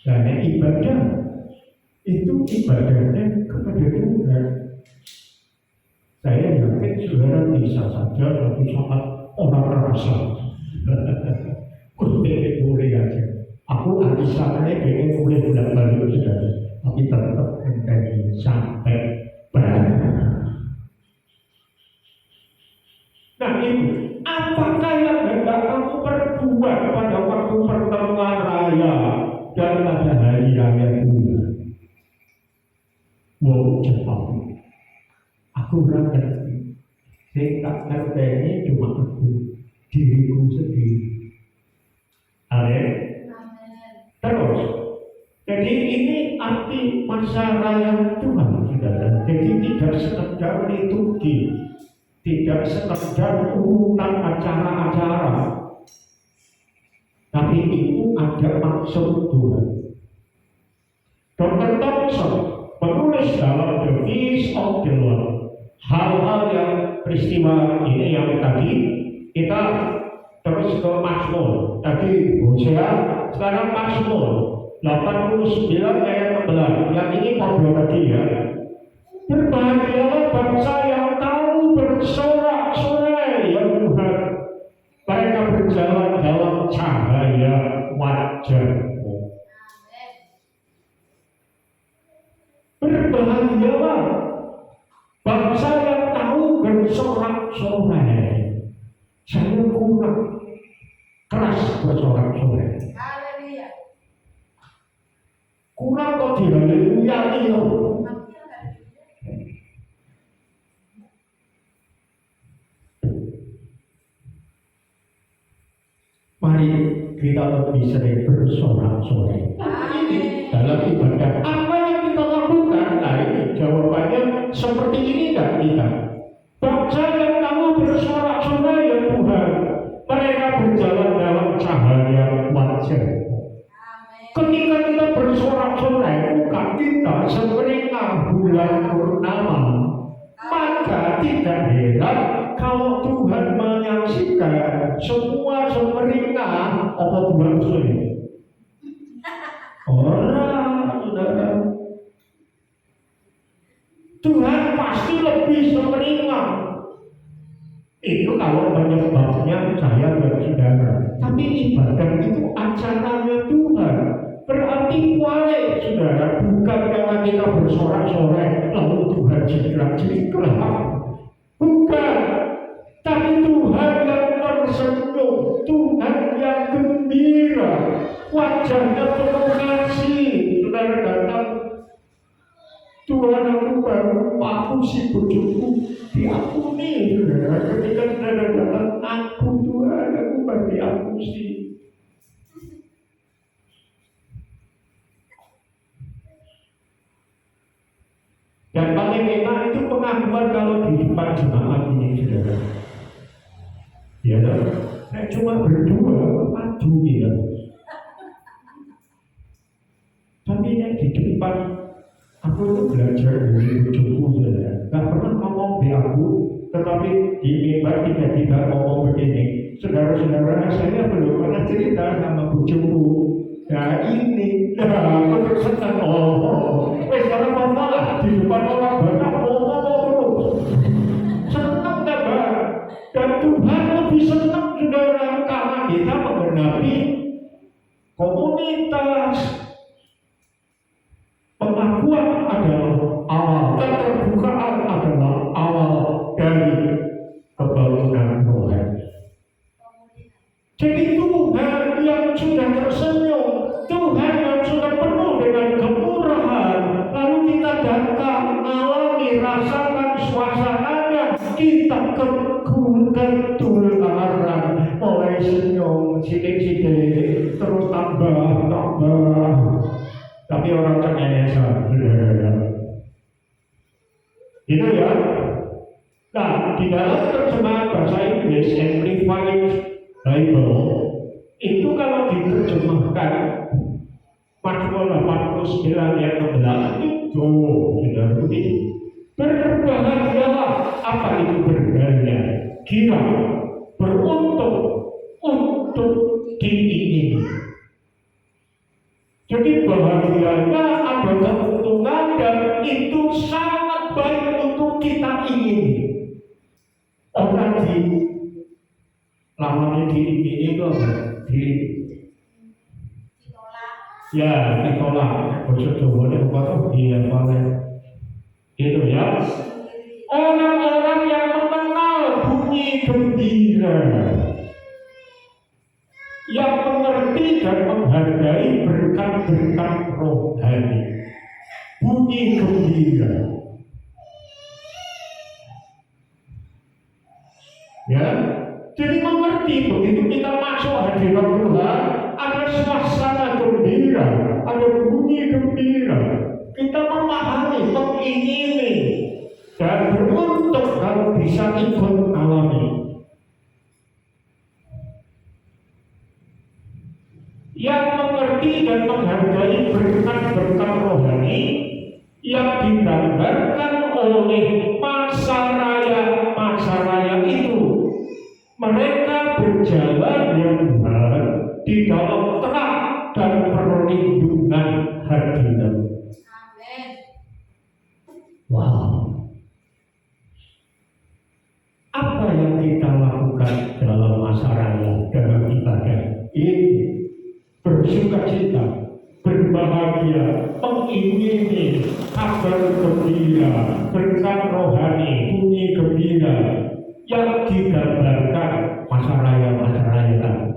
Karena ibadah itu ibadahnya kepada Tuhan. Saya yakin saudara bisa saja suatu saat orang rasa, boleh aja. Aku arisannya pengen boleh bulan baru saudara, tapi tetap menjadi sampai pada. Nah itu, apakah yang hendak kamu perbuat pada waktu pertemuan raya dan pada hari raya Tuhan? Mau cepat. Aku ngerti. Saya tak ngerti ini cuma aku, diriku sendiri. Amin. Terus, jadi ini arti masa raya Tuhan, saudara. Jadi tidak sekedar liturgi, tidak sekedar urutan acara-acara, tapi itu ada maksud Tuhan. Dr. Thompson menulis dalam The Feast of the Lord hal-hal yang peristiwa ini yang tadi kita terus ke Mazmur tadi Hosea Sekarang Mazmur 89 ayat 16. Yang ini ngobrol tadi ya. Berbahagialah bangsa yang tahu bersorak-sorai ya Tuhan. Mereka berjalan dalam cahaya wajah-Mu. Berbahagialah bangsa yang tahu bersorak-sorai. Saya kurang keras bersorak-sorai. Kurang kok dihaleluya iya. Mari kita lebih sering bersorak-sorai. Dalam ibadah apa yang kita lakukan? Nah ini jawabannya seperti ini kan kita. Bangsa yang tahu bersorak-sorai ya Tuhan. Mereka berjalan dalam cahaya wajah. Ketika kita bersorak-sorai, muka kita semeringan bulan purnama, maka tidak heran kalau Tuhan menyaksikan semua semeringan apa Tuhan sulit. Orang, saudara, Tuhan pasti lebih semeringan. Itu kalau penyebabnya saya dan saudara. Tapi ibadah itu acaranya Tuhan. Berarti wajib saudara, bukan karena kita bersorak-sorai lalu Tuhan jingkrak-jingkrak. Bukan. Tapi Tuhan yang tersenyum, Tuhan yang gembira, wajahnya penuh kasih. Saudara datang, Tuhan aku baru aku si bojoku diampuni. Saudara, ketika saudara datang, aku Tuhan aku baru diampuni. Yang paling enak itu pengakuan kalau di depan jemaat ini, saudara. Ya, saya cuma berdua, maju ya. Tapi yang di depan, aku itu belajar dari bojoku, saudara. Gak pernah ngomong di aku, tetapi di mimbar tiba-tiba ngomong begini. Saudara-saudara, saya belum pernah cerita sama bojoku. Nah ini, aku senang. Sekarang apa di depan orang banyak ngomong senang tak Pak? Dan Tuhan lebih senang saudara karena kita menghadapi komunitas. Pengakuan adalah awal, keterbukaan adalah awal dari kebangunan rohani. Jadi Tuhan yang sudah tersenyum, Tuhan yang sudah penuh dengan kemurahan, lalu kita datang mengalami, rasakan suasananya, kita ketularan, mulai senyum, sidik-sidik, terus tambah. Tapi orang cengengesan, itu ya. Nah, di dalam terjemahan bahasa Inggris Amplified Bible itu kalau diterjemahkan Mazmur 89 ayat 16 itu sudah begini. Berbahagialah, apa itu berbahagia? Kira, beruntung, untuk diingini. Jadi bahagianya ada keuntungan dan itu sangat baik untuk kita ingini. Orang di lamanya diingini itu apa? Ditolak. Maksud Jawa apa? Iya, paling itu ya. Orang-orang yang mengenal bunyi gembira, yang mengerti dan menghargai berkat-berkat rohani, bunyi gembira. Ya, jadi mengerti begitu kita masuk hadirat Tuhan, ada suasana gembira, ada bunyi gembira. Kita memahami, mengingini, dan beruntung kalau bisa ikut alami. Yang mengerti dan menghargai berkat-berkat rohani yang digambarkan oleh masa raya itu. Mereka berjalan ya Tuhan di dalam terang ini kabar gembira, berkat rohani, bunyi gembira yang digambarkan masa raya tadi.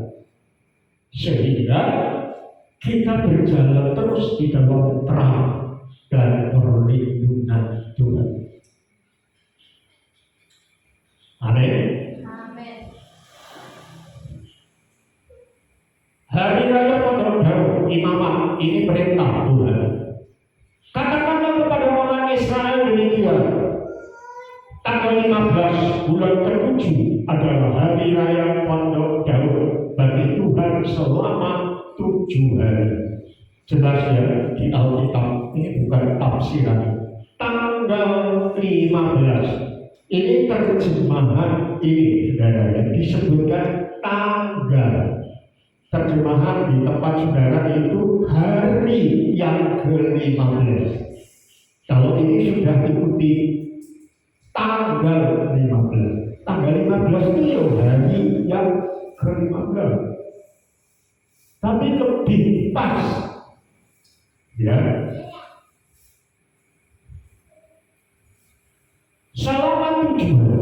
Sehingga kita berjalan terus di dalam terang dan perlindungan Tuhan. Amin. Amin. Hari Raya Potong Daun Imamat ini perintah Tuhan. Katakanlah kepada orang Israel demikian. Tanggal 15 bulan ke-7 adalah hari Raya Potong Daun bagi Tuhan selama 7 hari. Jelas ya di Alkitab, ini bukan tafsiran. Tanggal 15 ini terjemahan ini saudara yang disebutkan tanggal. Terjemahan di tempat saudara itu hari yang ke-15. Kalau ini sudah ikuti tanggal 15. Tanggal 15 itu hari yang ke-15. Tapi lebih pas. Ya. Selama 7 hari.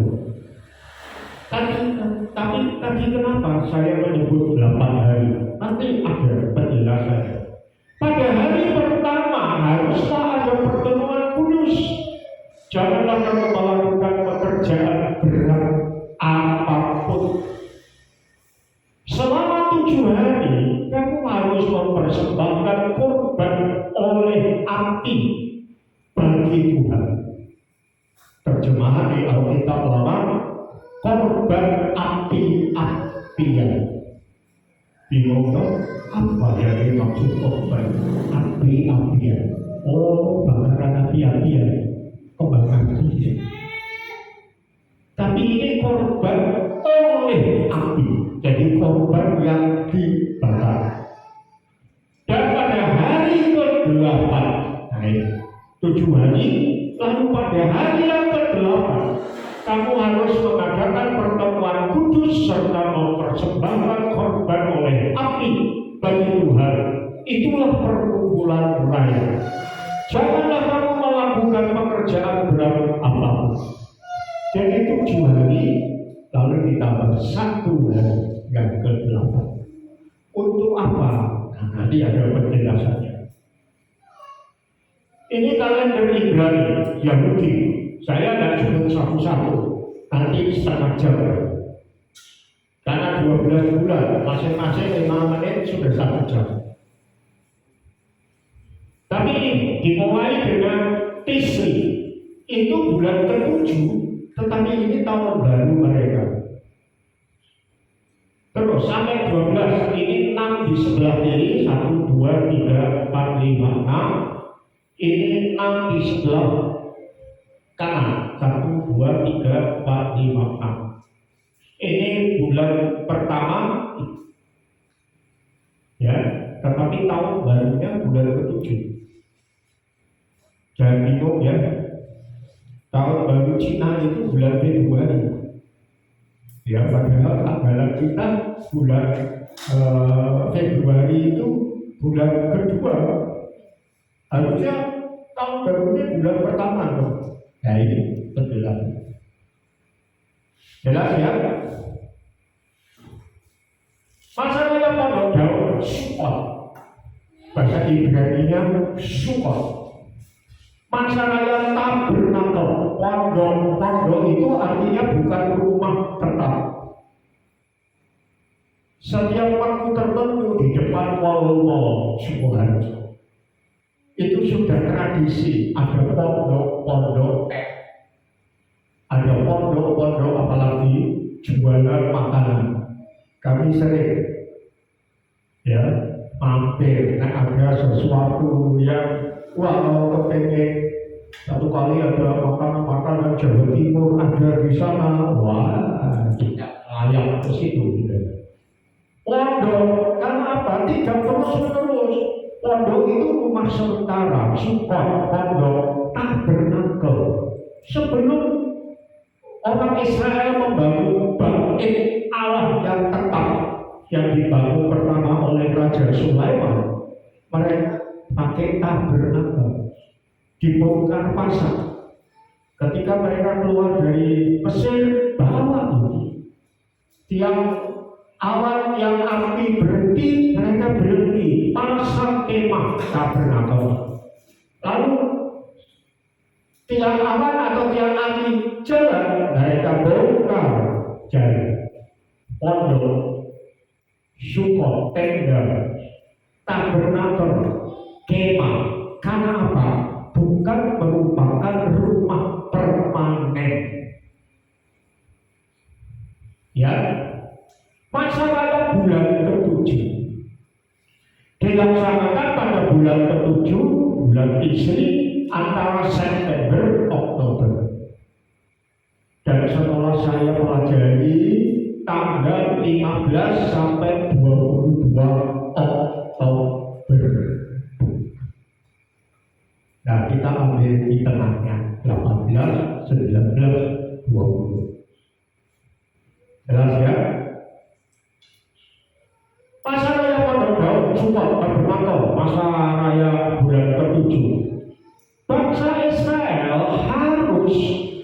Tadi kenapa saya menyebut 8 hari? Nanti ada penjelasan. Pada hari pertama haruslah ada pertemuan kudus. Janganlah kamu melakukan pekerjaan berat apapun. Selama 7 hari kamu harus mempersembahkan korban oleh api bagi Tuhan. Terjemahan di Alkitab Lama, korban api-apian. Bingung dong, apa yang dimaksud korban api-apian? Oh, bakaran api-apian, kebakaran api. Tapi ini korban oleh api, jadi korban yang dibakar. Dan pada hari ke-8, 7 hari, lalu pada hari yang ke-8, kamu harus mengadakan pertemuan kudus serta mempersembahkan korban oleh api bagi Tuhan. Itulah perkumpulan raya. Janganlah kamu melakukan pekerjaan berat apapun. Jadi 7 hari, lalu ditambah 1 hari yang ke-8. Untuk apa? Nah, nanti ada penjelasannya. Ini kalender Ibrani Yahudi. Saya tidak sebut satu-satu, nanti setengah jam. Karena 12 bulan, masing-masing 5 menit sudah 1 jam. Tapi dimulai dengan Tisri, itu bulan ke-7, tetapi ini tahun baru mereka. Terus sampai 12, ini 6 di sebelah kiri, 1, 2, 3, 4, 5, 6. Ini 6 di sebelah kanan, 1, 2, 3, 4, 5, 6. Ini bulan pertama, ya, tetapi tahun barunya bulan ke-7. Jangan bingung ya, tahun baru Cina itu bulan Februari. Ya, padahal tanggalan kita bulan Februari itu bulan kedua. Harusnya tahun barunya bulan pertama dong. Nah ini penjelasan. Jelas ya? Masa raya Potong Daun Sukkot, bahasa Ibrani-nya Sukkot. Masa raya Tabernakel, pondok itu artinya bukan rumah tetap. Setiap waktu tertentu di depan mall Sukoharjo itu sudah tradisi, ada pondok-pondok ada pondok-pondok apalagi jualan makanan. Kami sering ya mampir, ada sesuatu yang kalau kepengen satu kali ada makanan Jawa Timur ada di sana, wah tidak layak ke situ. Pondok karena apa? Tidak terus-menerus. Pondok itu rumah sementara, Sukkot, pondok, tabernakel. Sebelum orang Israel membangun bait Allah yang tetap yang dibangun pertama oleh Raja Sulaiman, mereka pakai tabernakel, dibongkar pasang. Ketika mereka keluar dari Mesir, bawa ini tiang awan yang api berhenti, mereka berhenti pasang kemah tabernakel. Lalu tiang awan atau tiang api jalan, mereka bongkar jalan. Pondok, Sukot, tenda, tabernakel, kemah. Karena apa? Bukan merupakan rumah permanen. Ya, masa raya bulan ke-7 dilaksanakan pada bulan ke-7, bulan Isri, antara September Oktober. Dan setelah saya pelajari tanggal 15 sampai 22 Oktober. Nah, kita ambil di tengahnya 18, 19, 20. Jelas ya? Masa raya Pondok Daun Sukot Tabernakel, masa raya bulan ke-7. Bangsa Israel harus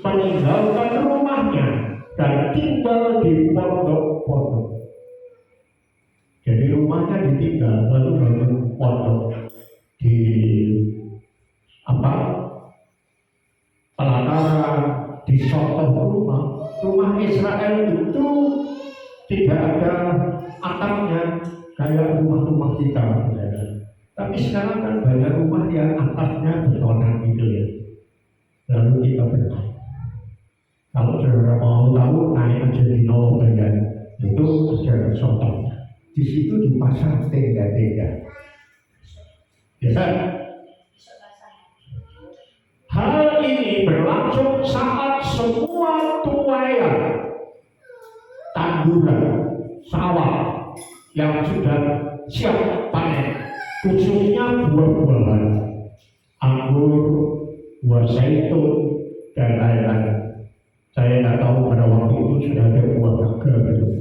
meninggalkan rumahnya dan tinggal di pondok-pondok. Jadi rumahnya ditinggal, lalu bangun pondok di pelataran, di sotoh rumah Israel itu tidak ada atapnya kayak rumah-rumah kita. Tapi sekarang kan banyak rumah yang atapnya betonan gitu ya. Lalu kita bermain. Kalau saudara mau tahu, naik aja di Nol Bayan, itu sejarah sotohnya. Di situ dipasang tenda-tenda. Biasa. Hal ini berlangsung saat semua tuayan tanduran sawah yang sudah siap panen, khususnya buah-buahan, anggur, buah zaitun, dan lain-lain. Saya tidak tahu pada waktu itu sudah ada buah naga belum.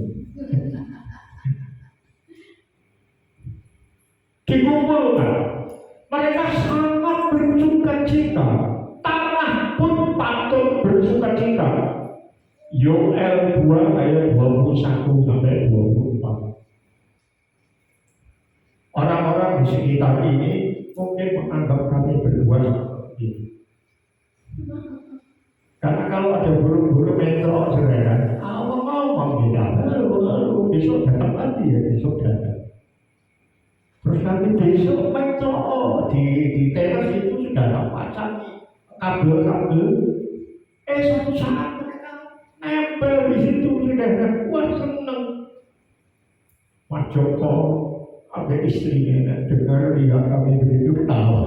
Dikumpulkan, mereka sangat bersukacita. Tanah pun patut bersukacita. Yoel 2 ayat 21 sampai 24. Orang-orang di sekitar ini mungkin menganggap kami berdua seperti ini. Karena kalau ada buru-buru metro, saudara, mau tidak, lalu besok datang lagi ya, besok datang. Terus nanti besok metro di teras itu sudah terpasang kabel-kabel. Suatu saat mereka nempel di situ sudah, wah seneng. Mas Joko ada istrinya dengar lihat kami begitu tawa.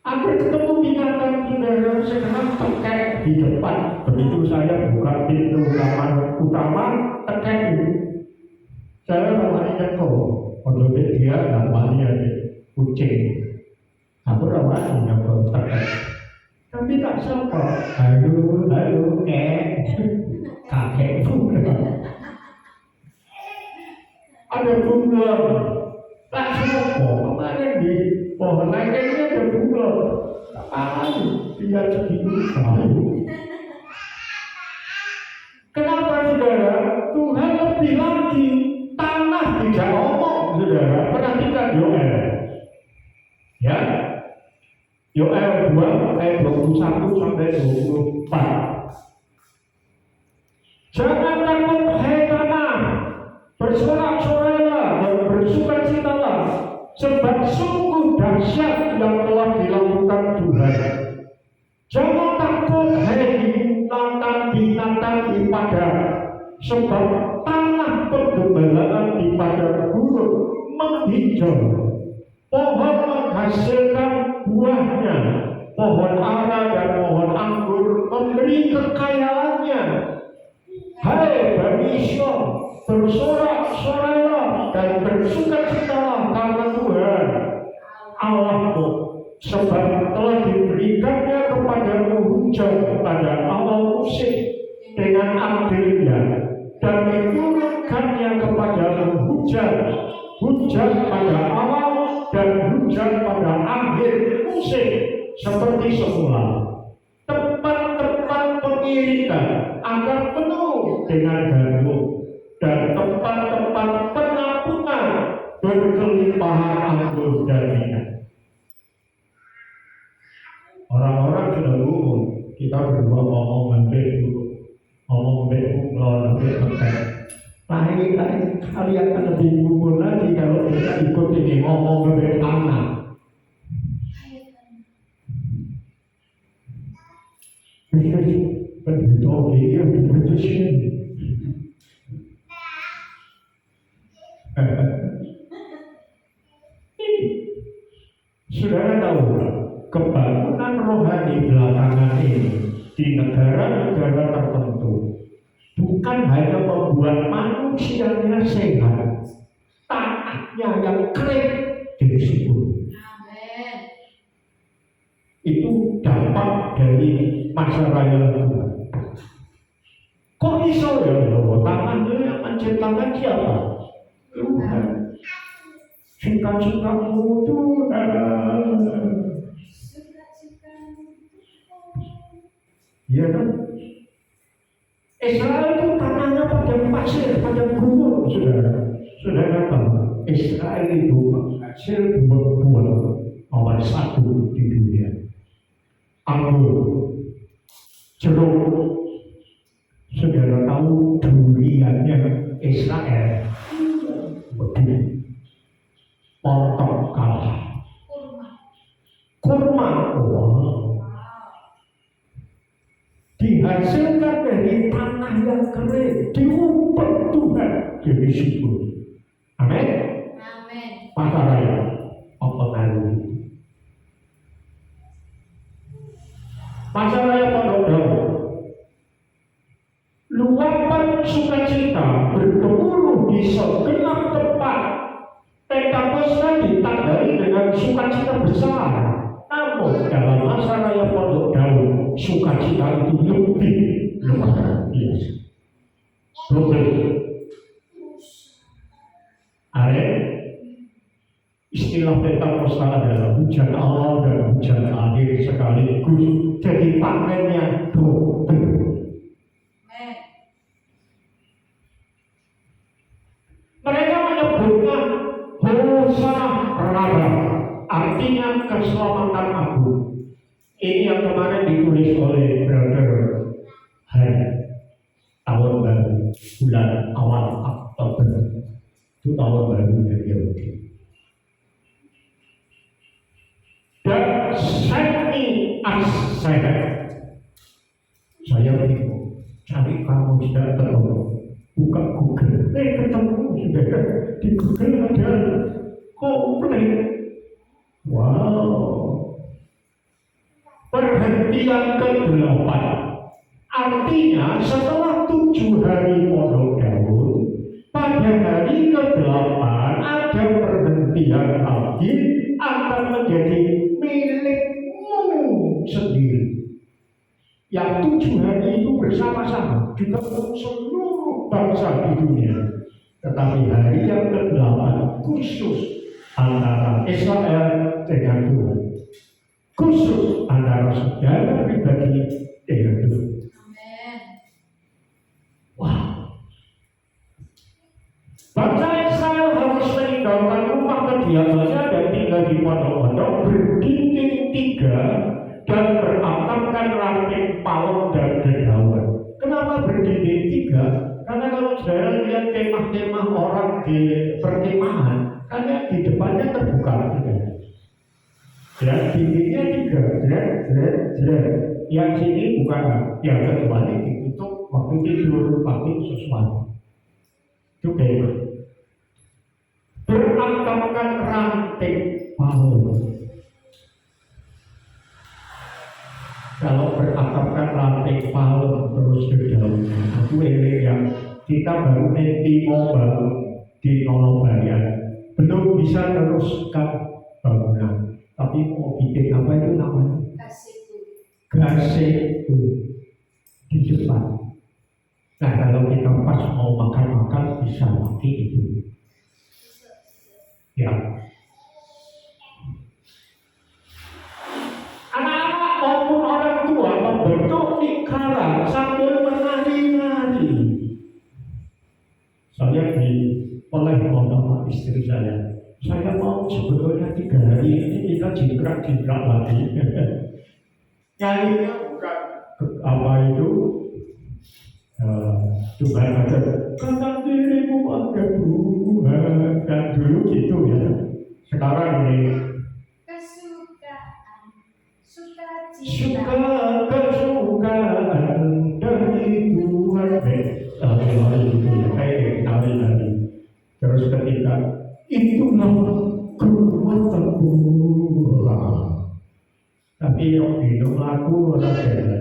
Aku ketemu binatang saudara sekarang tekek di depan. Begitu saya buka pintu kamar utama, tekek itu. Saya ramai nyeko, kalau dia namanya kucing. Aku ramai nyeko tekek. Tapi tak sangka, halo, kakek bunga. Ada bunga. Tak sangka, kemarin di pohon lainnya ada bunga. Apalagi dia segitu baru. Kenapa saudara? Tuhan lebih lagi tanah tidak ngomong saudara. Perhatikan Yoel. Ya, Yoel 2 ayat 21 sampai 24. Jangan takut hai tanah, bersorak-sorailah dan bersukacitalah, sebab sungguh dahsyat yang telah dilakukan Tuhan. Jangan takut hai binatang-binatang di padang, sebab tanah penggembalaan di padang gurun menghijau, pohon menghasilkan buahnya, pohon ara dan pohon anggur memberi kekayaannya. Hai Bani Sion, bersorak-sorailah dan bersukacitalah karena Tuhan Allahmu, sebab telah diberikannya kepadamu hujan pada awal musim dengan adilnya, dan diturunkan hujan pada awal dan hujan pada akhir musim seperti semula. Tempat-tempat pengirikan agar penuh dengan gandum dan tempat-tempat penampungan berkelimpahan anggur dan minyak. Orang-orang sudah umum, kita berdua ngomong nanti dulu, ngomong nanti pakai. Lain kalian akan lebih umum lagi kalau kita ikut ini ngomong lebih tanah. Begitu oke, yang diputuskan. Saudara tahu, kebangunan rohani belakangan ini di negara-negara tertentu bukan hanya membuat manusianya sehat, taatnya yang keren jadi subur. Itu dampak dari masa raya Tuhan. Kok iso ya bahwa tangannya yang menciptakan siapa? Tuhan. Suka-sukamu Tuhan. Iya kan? Israel itu tanahnya pada pasir, pada gumul, saudara. Saudara tahu, Israel itu hasil buah nomor 1 di dunia. Anggur, jeruk, saudara tahu duriannya Israel begini, portokal, kurma, dihasilkan dari tanah yang kering, diumpet Tuhan jadi subur. Amin. Amin. Masa raya mempengaruhi. Masa raya Pondok Daun, luapan sukacita bergemuruh di segenap tempat. Pentakosta ditandai dengan sukacita besar. Namun dalam masa raya Pondok Daun, sukacita itu lebih luar biasa. Lebih. Ada istilah Pentakosta adalah hujan awal dan hujan akhir sekaligus, jadi panennya double. Mereka menyebutnya Hosana Rara, artinya keselamatan agung. Ini yang kemarin ditulis oleh Brother Hai, tahun baru, bulan awal Oktober, itu tahun baru dari Yahudi. Dan Seni As-Sehat, saya bingung, cari kamu tidak ketemu, buka Google, ketemu sudah di Google ada komplit. Wow, perhentian ke-8, artinya setelah 7 hari Pondok Daun, pada hari ke-8 ada perhentian lagi akan menjadi milikmu sendiri. Yang 7 hari itu bersama-sama juga untuk seluruh bangsa di dunia. Tetapi hari yang ke-8 khusus antara Israel dengan Tuhan, khusus antara saudara pribadi dengan Tuhan. Amin. Wah, bangsa Israel harus meninggalkan rumah kediamannya dan tinggal di pondok-pondok berdinding 3 dan beratapkan ranting palem dan dedaunan. Kenapa berdinding 3? Karena kalau saudara lihat kemah-kemah orang di perkemahan, karena di depannya terbuka, dan dindingnya 3, yang sini bukan, yang kecuali ditutup waktu tidur, waktu sesuatu. Itu kayak beratapkan ranting palem. Kalau beratapkan ranting palem terus dedaunan, itu yang kita baru nanti mau bangun di Nolobayan, belum bisa teruskan bangunan, tapi mau bikin apa itu namanya? Gaseku di depan. Nah kalau kita pas mau makan-makan bisa pakai itu. Ya. Anak-anak maupun orang tua membentuk lingkaran sambil menari-nari. Saya oleh sama istri saya mau sebetulnya 3 hari ini kita jingkrak-jingkrak lagi. Nyanyinya bukan apa itu Tuhan ada kata dirimu ada Tuhan, dan dulu gitu ya. Sekarang ini suka kesukaan dari Tuhan. Lari gitu ya, kayak lari. Terus ketika itulah kekuatanku. Tapi yang hidup aku orang beda.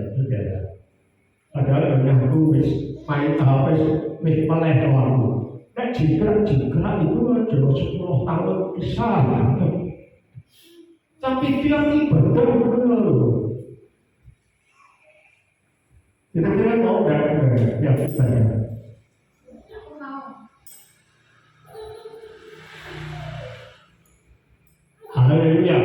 Padahal yang aku wis main apa wis meleh aku. Nek jingkrak itu aja 10 tahun bisa. Tapi dia ibadah dulu. Kira-kira mau nggak ya saya? Haleluya.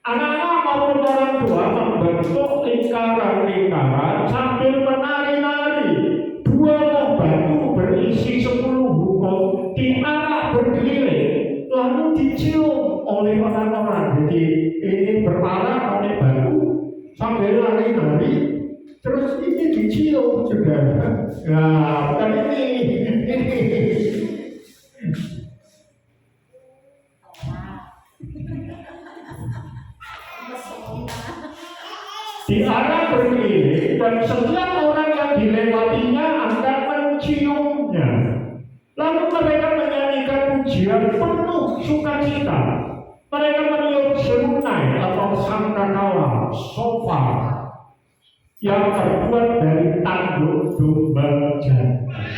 Anak-anak maupun orang tua membentuk lingkaran-lingkaran sambil menari-nari. 2 buah batu berisi 10 hukum diarak berdiri lalu dicium oleh orang-orang. Jadi ini berarak oleh batu sambil lari-lari. Terus ini dicium juga. Nah, bukan ini. Diarak berdiri dan setiap orang yang dilewatinya akan menciumnya. Lalu mereka menyanyikan pujian penuh sukacita. Mereka meniup serunai atau sangkakala, sofa yang terbuat dari tanduk domba jantan.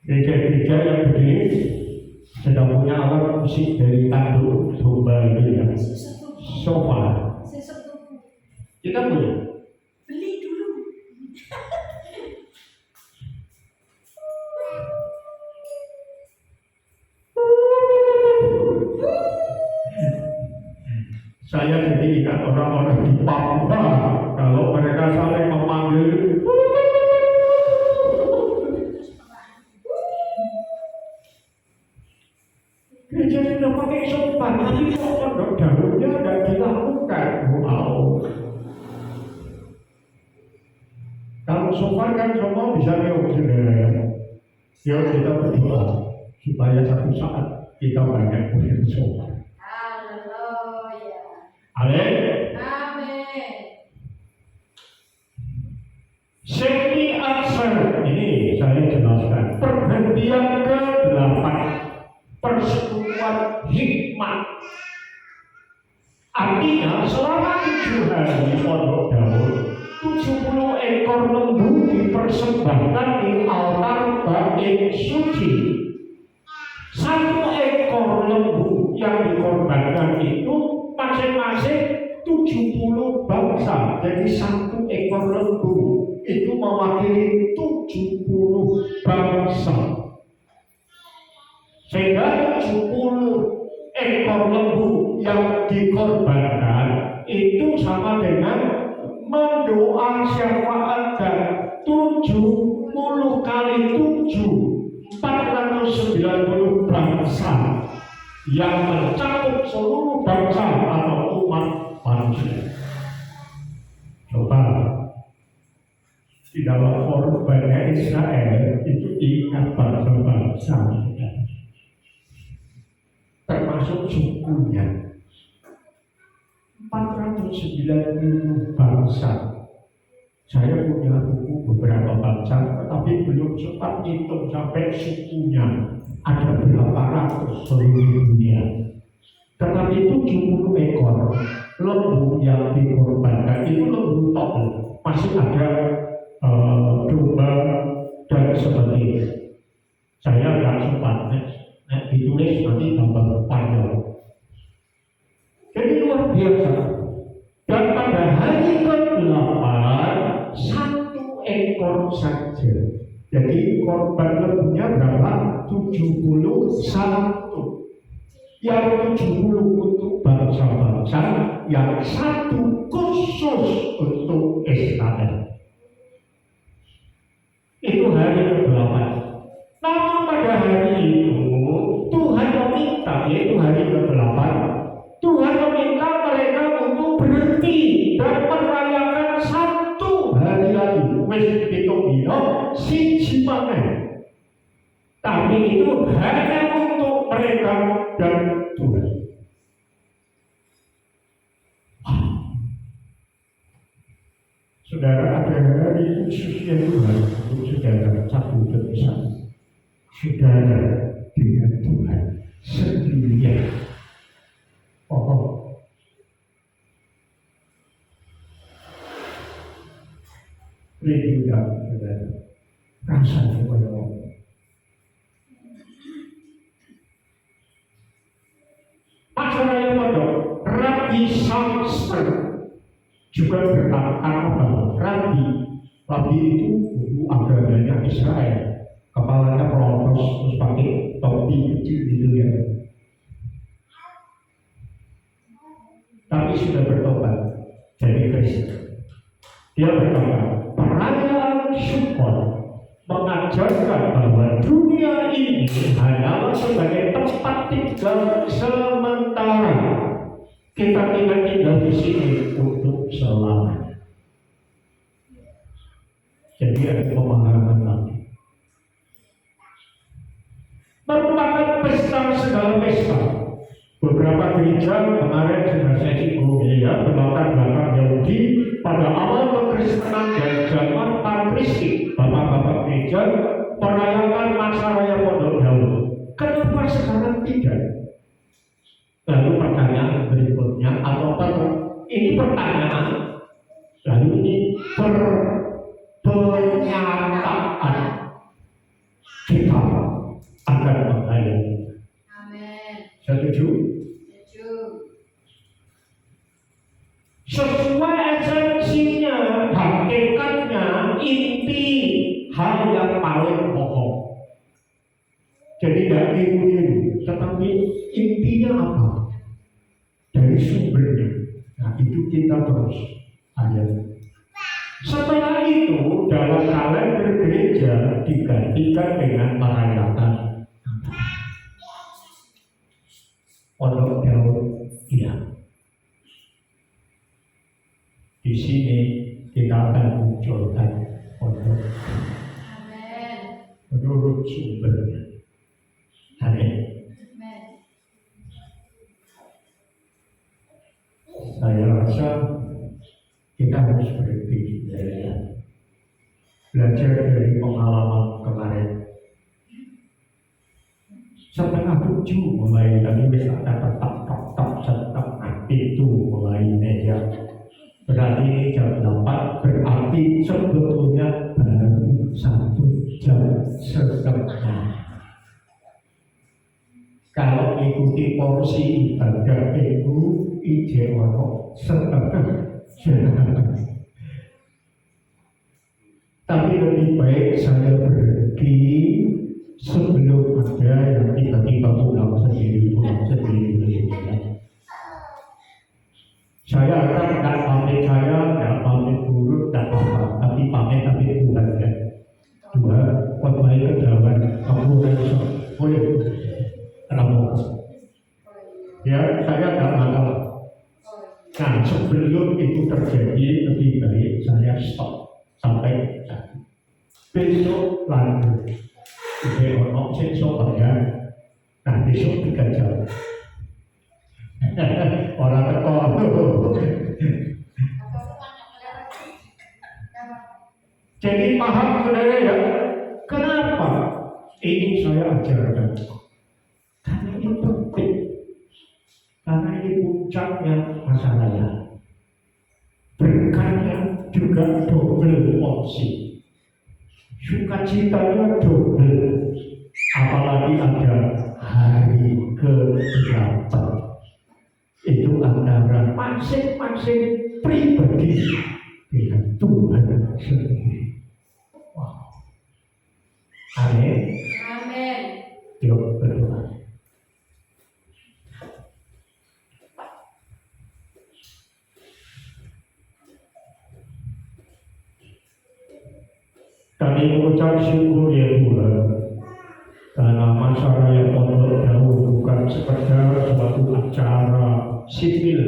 Gereja-gereja yang gede sedang punya alat musik dari tanduk domba itu ya, sofa. Kita punya. Beli dulu. Saya jadi ingat orang-orang di Papua kalau mereka saling memanggil. Gereja sudah pakai sopan, tapi kok pondok daunnya tidak dilakukan. Wow. Kalau sopan kan semua bisa niup saudara. Yuk kita berdoa supaya satu saat kita banyak punya sopan. Amin. Semi Aksar ini saya jelaskan perhentian ke-8 persekutuan hikmat. Artinya selama 7 hari pondok daun 70 ekor lembu dipersembahkan di altar bait suci. 1 ekor lembu yang dikorbankan itu masing-masing 70 bangsa. Jadi 1 ekor lembu itu mewakili 70 bangsa. Sehingga 70 ekor lembu yang dikorbankan itu sama dengan mendoa syafaat dan 70 kali 7 490 bangsa yang mencakup seluruh bangsa atau umat manusia. Coba di dalam forum Bani Israel itu diingat bangsa-bangsa, termasuk sukunya. 490 bangsa. Saya punya buku beberapa bangsa, tetapi belum sempat hitung sampai sukunya. Ada berapa ratus seluruh dunia. Tetapi 70 ekor lembu yang dikorbankan itu lembu tok, masih ada domba dan sebagainya. Saya nggak sempat ditulis nanti tambah panjang. Jadi luar biasa. Dan pada hari ke-8 1 ekor saja Jadi korban lebihnya berapa? 71. Yang 70 untuk bangsa-bangsa, yang 1 khusus untuk Israel. Itu hari ke-8. Namun pada hari itu Tuhan meminta, yaitu hari ke-8, Tuhan meminta mereka untuk berhenti dan merayakan 1 hari lagi. Wis pitung dina siji maneh. Tapi itu hanya untuk mereka dan Tuhan. Saudara, ada hari khususnya Tuhan untuk saudara satu demi satu. Saudara dengan Tuhan sendirian. Rindu dan saudara rasanya pada Allah. Masalahnya pada Rabi Samson juga berkata bahwa Rabi itu guru agamanya Israel, kepalanya pelontos terus pakai topi kecil gitu ya. Tapi sudah bertobat jadi Kristen. Dia berkata, perayaan Syukor mengajarkan bahwa dunia ini hanyalah sebagai tempat tinggal sementara. Kita tidak tinggal di sini untuk selamanya. Jadi ada pemahaman lagi. Merupakan pesta segala pesta. Beberapa gereja kemarin sudah saya singgung ya, berlatar belakang Yahudi pada awal kekristenan dan zaman patristik. Bapak-bapak gereja merayakan masa raya Pondok Daun. Kenapa sekarang tidak? Lalu pertanyaan berikutnya, atau ini pertanyaan, lalu ini pernyataan kita akan menghayati. Amin. Setuju? Setuju. Sesuai esensinya, hakikatnya, inti hal yang paling pokok. Jadi tidak niru-niru, tetapi intinya apa? Dari sumbernya. Nah itu kita terus ayat. Setelah itu dalam kalender gereja digantikan dengan merayakan Pondok Daun. Iya. Di sini kita akan munculkan Pondok Amin. menurut sumbernya. Amin. Saya rasa kita harus berhenti dari belajar dari pengalaman kemarin. Setengah 7 mulai kami bisa tetap itu mulai meja. Berarti jam 8 berarti sebetulnya baru 1 jam setengah. Kalau ikuti porsi ibadah itu ije ono setengah jam. Tapi lebih baik saya berhenti sebelum ada yang tiba-tiba pulang sendiri. Saya akan tidak pamit guru, tidak apa, tapi pamit Tuhan ya. Dua, kembali ke jalan, kamu boleh. Ya, saya tidak masalah. Nah, sebelum itu terjadi, lebih baik saya stop sampai besok lanjut. Jadi orang besok ya. Nah, besok 3 jam. Orang tekor. Jadi paham saudara ya? Kenapa ini saya ajarkan? Karena ini penting. Karena ini puncaknya masalahnya. Berkahnya juga double porsi. Sukacitanya double. Apalagi ada hari ke-8. Itu antara masing-masing pribadi dengan Tuhan sendiri. Wow. syukur ya Tuhan, karena masa raya Pondok Daun bukan sekedar suatu acara sipil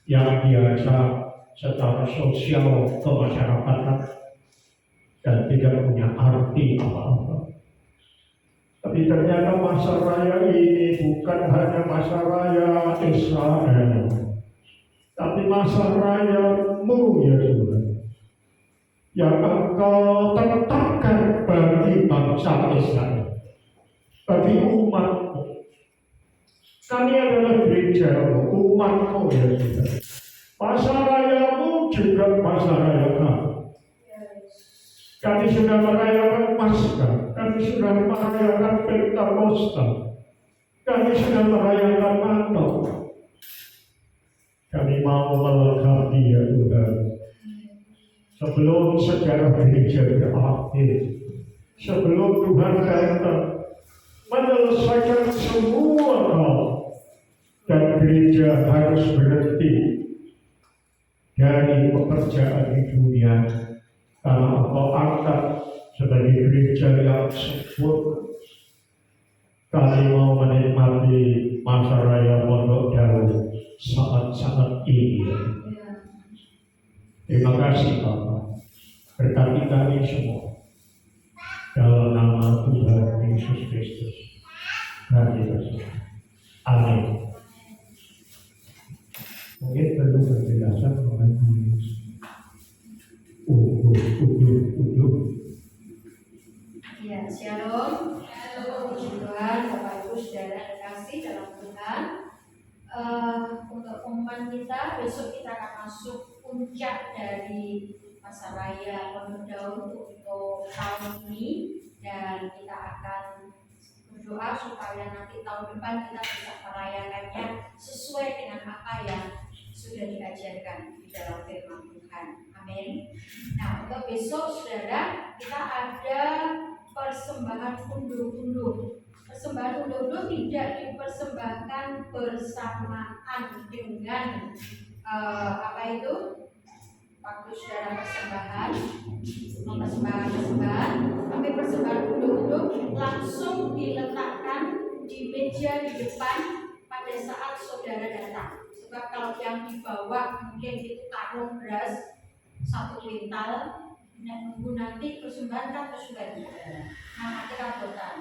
yang biasa secara sosial kemasyarakatan dan tidak punya arti apa-apa. Tapi ternyata masa raya ini bukan hanya masa raya Israel, tapi masa rayamu ya Tuhan, yang Engkau tetapkan bagi bangsa Israel, bagi umatmu. Kami adalah gereja-Mu, umatmu ya Tuhan. Masa rayamu juga masa raya kami. Kami sudah merayakan Paskah, kami sudah merayakan Pentakosta, kami sudah merayakan Natal. Kami mau melengkapi ya Tuhan. Sebelum sejarah gereja berakhir, sebelum Tuhan datang menyelesaikan semua hal, dan gereja harus berhenti dari pekerjaan di dunia, karena Engkau angkat sebagai gereja yang sempurna. Kami mau menikmati masa raya Pondok Daun saat-saat ini. Terima kasih Bapak, berkati kami semua dalam nama Tuhan Yesus Kristus. Kami berdoa. Amin. Mungkin perlu penjelasan mengenai Ya, shalom. Puji Tuhan, Bapak Ibu Saudara terkasih dalam Tuhan. Untuk pengumuman kita, besok kita akan masuk puncak dari masa raya Pondok Daun untuk tahun ini, dan kita akan berdoa supaya nanti tahun depan kita bisa merayakannya sesuai dengan apa yang sudah diajarkan di dalam firman Tuhan. Amin. Nah, untuk besok saudara, kita ada persembahan undur-undur. Persembahan undur-undur tidak dipersembahkan bersamaan dengan apa itu? Waktu saudara persembahan, persembahan, tapi persembahan undur-undur langsung diletakkan di meja di depan pada saat saudara datang. Sebab kalau yang dibawa mungkin itu karung beras 1 kuintal, nunggu nanti persembahan kan persembahan saudara. Nah, nanti kan botan.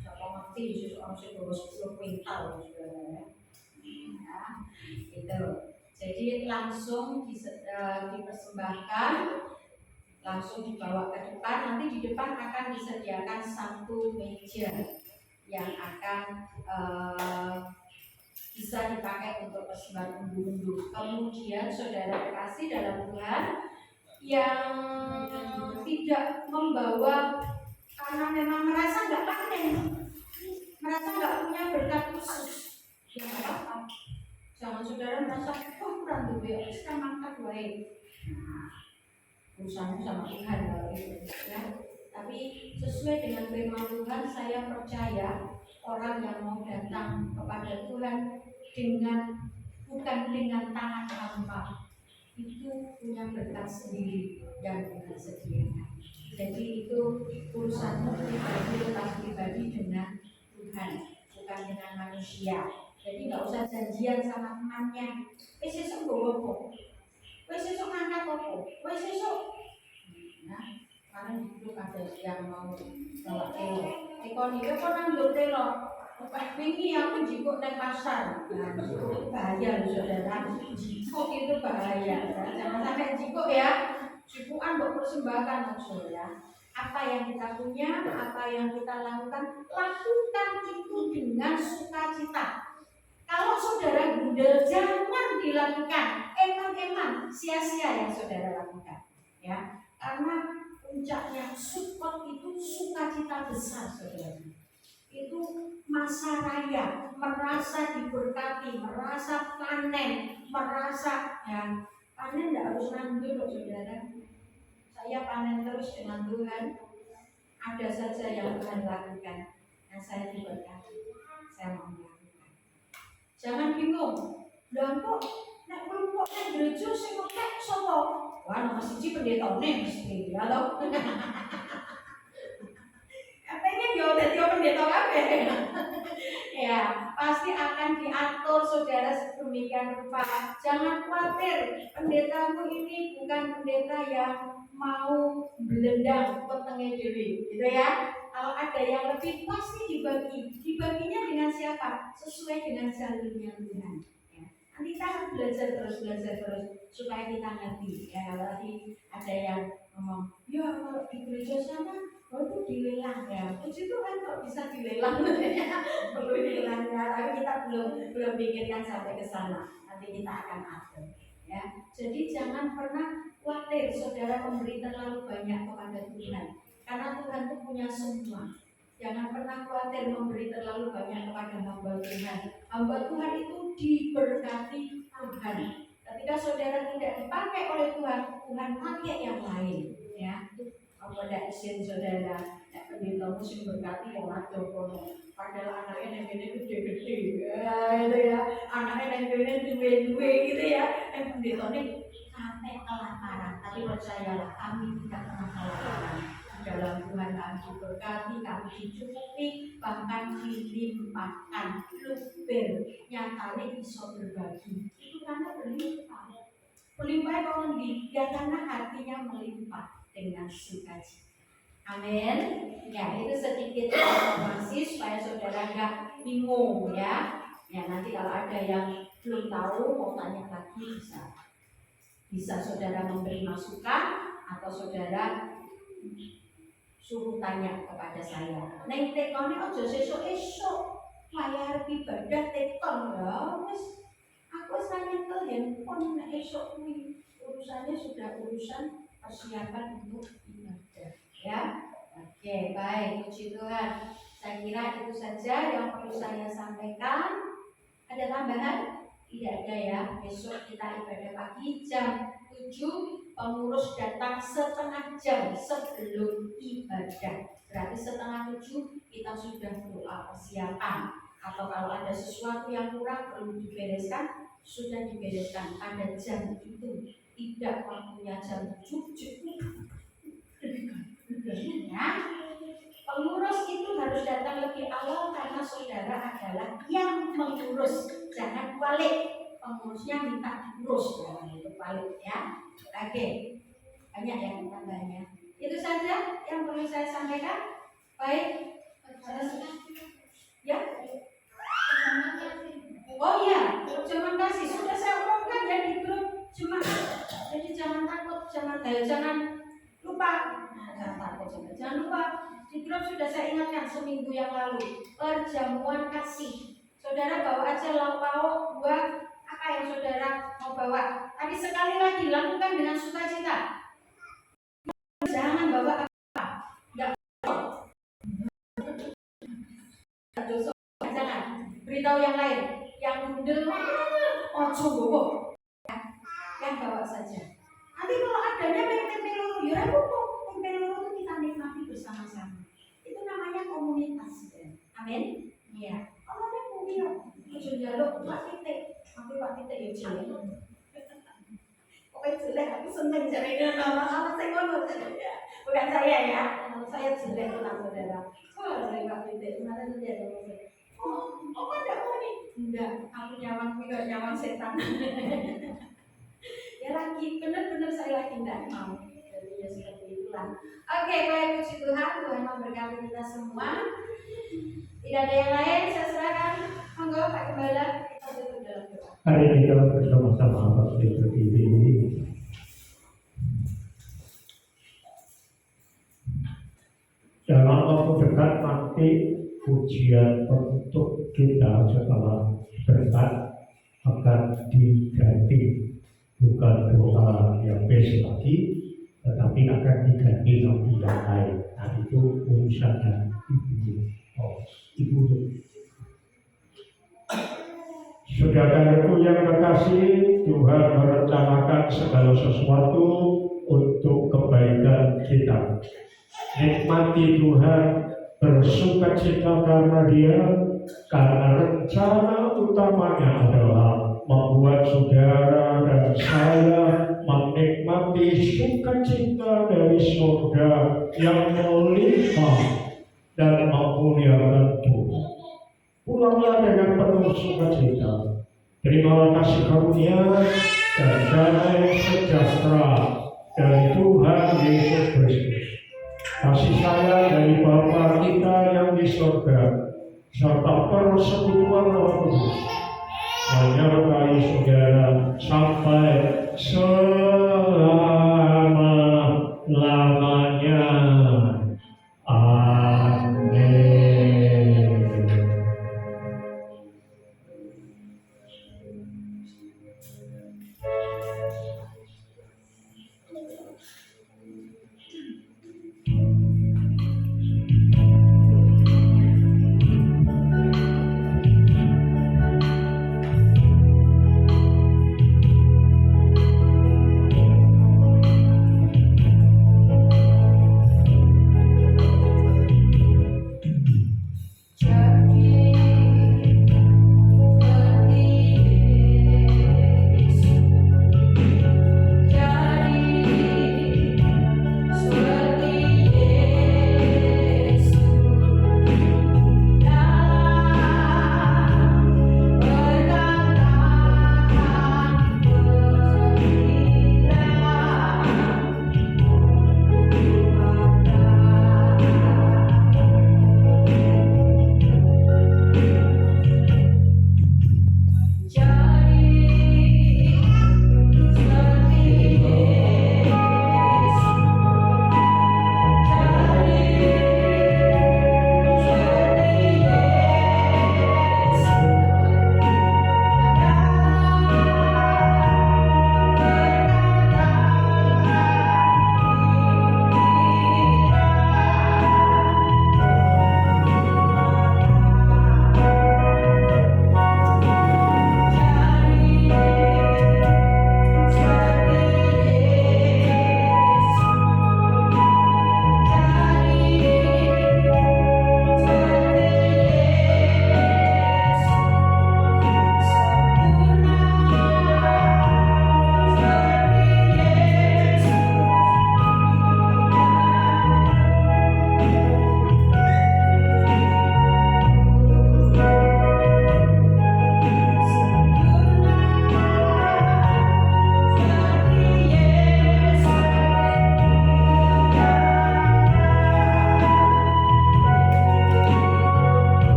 Siapa ngerti seseorang bawa 10 kuintal saudara ya. Nah, itu. Jadi langsung dipersembahkan, langsung dibawa ke depan. Nanti di depan akan disediakan 1 meja yang akan bisa dipakai untuk persembahan undur-undur. Kemudian saudara kasih dalam Tuhan yang tidak membawa karena memang merasa nggak panen, merasa nggak punya berkat khusus, ya nggak apa-apa. Jangan saudara merasa kurang duit, kita makan baik. Nah, urusanmu sama Tuhan ya. Tapi sesuai dengan firman Tuhan, saya percaya orang yang mau datang kepada Tuhan bukan dengan tangan hampa, itu punya berkat sendiri yang Tuhan sediakan. Jadi itu urusanmu pribadi dengan Tuhan, bukan dengan manusia. Jadi nggak usah janjian sama temannya. Sesuk bawa apa? Sesuk ngangkat apa? Sesuk. Nah, karena dulu ada yang mau bawa telo. Ekoni kok nang nduk telo. Pak wingi aku jikuk nang pasar. Nah, itu bahaya loh saudara. Jikuk itu bahaya. Jangan sampai jikuk ya. Jikukan buat persembahkan saudara. Apa yang kita punya, apa yang kita lakukan itu dengan sukacita. Kalau saudara gundel, jangan dilakukan. Eman-eman, sia-sia yang saudara lakukan, ya. Karena puncaknya support itu sukacita besar, saudara. Itu masa raya, merasa diberkati, merasa panen, merasa ya panen tidak harus nandur, saudara. Saya panen terus dengan Tuhan. Ada saja yang Tuhan lakukan, dan saya diberkati. Saya mau melakukan. Jangan bingung, lha kok nek kelompok nang gereja sing kok sapa? Wah, nomor 1 pendetane mesti ya toh. yo dadi pendeta kabeh. Ya, pasti akan diatur saudara sedemikian rupa. Jangan khawatir, pendetamu ini bukan pendeta yang mau belendang wetenge dhewe, gitu ya. Kalau ada yang lebih pasti dibagi. Dibaginya dengan siapa? Sesuai dengan jalurnya Tuhan. Ya. Nanti kita harus belajar terus supaya kita ngerti. Ya, kalau tadi ada yang ngomong, ya kalau di gereja sana itu dilelang ya. Puji Tuhan kok bisa dilelang ya. Perlu dilelang ya. Tapi kita belum pikirkan sampai ke sana. Nanti kita akan atur. Ya. Jadi jangan pernah khawatir saudara memberi terlalu banyak kepada Tuhan. Karena Tuhan itu punya semua. Jangan pernah khawatir memberi terlalu banyak kepada hamba Tuhan. Hamba Tuhan itu diberkati Tuhan. Ketika saudara tidak dipakai oleh Tuhan, Tuhan pakai yang lain. Ya, apa tidak izin saudara? Pendeta musim berkati yang ada kono. Padahal anaknya yang gede-gede, itu ya. Anaknya yang duwe gitu ya. Pendeta ini sampai kelaparan. Tapi percayalah, kami tidak pernah kelaparan. Dalam Tuhan kami diberkati, kami dicukupi, bahkan dilimpahkan, luber, nyatanya bisa berbagi. Itu karena berlimpah. Berlimpah kalau ya karena hatinya melimpah dengan sukacita. Amin. Ya, itu sedikit informasi supaya saudara nggak bingung ya. Ya, nanti kalau ada yang belum tahu mau tanya lagi bisa saudara memberi masukan atau saudara suruh tanya kepada saya. Neng tekone aja sesuk-esuk layar ibadah tekon ya. Aku wis nyetel handphone nek esuk kuwi urusannya sudah urusan persiapan untuk ibadah. Ya. Oke, baik, puji Tuhan. Saya kira itu saja yang perlu saya sampaikan. Ada tambahan? Tidak ada ya. Besok kita ibadah pagi jam 7, pengurus datang setengah jam sebelum ibadah. Berarti setengah 7 kita sudah doa persiapan. Atau kalau ada sesuatu yang kurang perlu dibereskan, sudah dibereskan pada jam itu. Tidak waktunya jam 7. Ya. Pengurus itu harus datang lebih awal karena saudara adalah yang mengurus. Jangan balik, pengurusnya minta diurus, jangan itu balik ya. Oke, banyak yang tambahnya. Itu saja yang perlu saya sampaikan. Baik, ya. Oh iya, terima kasih. Sudah saya umumkan ya di grup jemaat. Jadi jangan takut, jangan lupa. Jangan lupa. Di grup sudah saya ingatkan seminggu yang lalu, perjamuan kasih. Saudara bawa aja lauk-lauk buat apa yang saudara mau bawa. Tapi sekali lagi lakukan dengan sukacita. Jangan bawa apa. Enggak. Jangan. Beritahu yang lain. Yang bundel, ojo bobo. Yang bawa saja. Nanti kalau adanya tempe loro, ya apa? Tempe loro itu kita nikmati bersama-sama. Itu namanya komunitas. Amin. Iya. Kalau ada kumiyo, ojo njaluk Pak Titik. Pak Titik ya jelek. Pokoknya jelek, aku seneng jarene nama saya ngono. Bukan saya ya. Saya jelek tenang saudara. Oh, dari Pak Titik kemarin dia ngomong. Oh, ada nih. Enggak, aku nyaman enggak nyaman setan. Ya lagi benar-benar saya lagi enggak mau. Jadi ya seperti itulah. Oke, baik, puji Tuhan, Tuhan memberkati kita semua. Tidak ada yang lain, saya serahkan. Monggo Pak Gembala, kita tutup dalam doa. Hari kita bersama-sama berdiri. Dalam waktu dekat nanti ujian untuk kita setelah berkat akan diganti, bukan doa yang best lagi, tetapi akan diganti dengan yang lain. Nah itu urusan dan ibu. Saudaraku yang terkasih, Tuhan merencanakan segala sesuatu untuk kebaikan kita. Nikmati Tuhan, bersukacita karena Dia, karena rencana utamanya adalah membuat saudara dan saya menikmati sukacita dari surga yang melimpah, dan memuliakan Tuhan. Pulanglah dengan penuh sukacita. Terimalah kasih karunia dan damai sejahtera dari Tuhan Yesus Kristus. Kasih sayang dari Bapa kita yang di surga, serta persekutuan Roh Kudus menyertai saudara sampai selama-lamanya.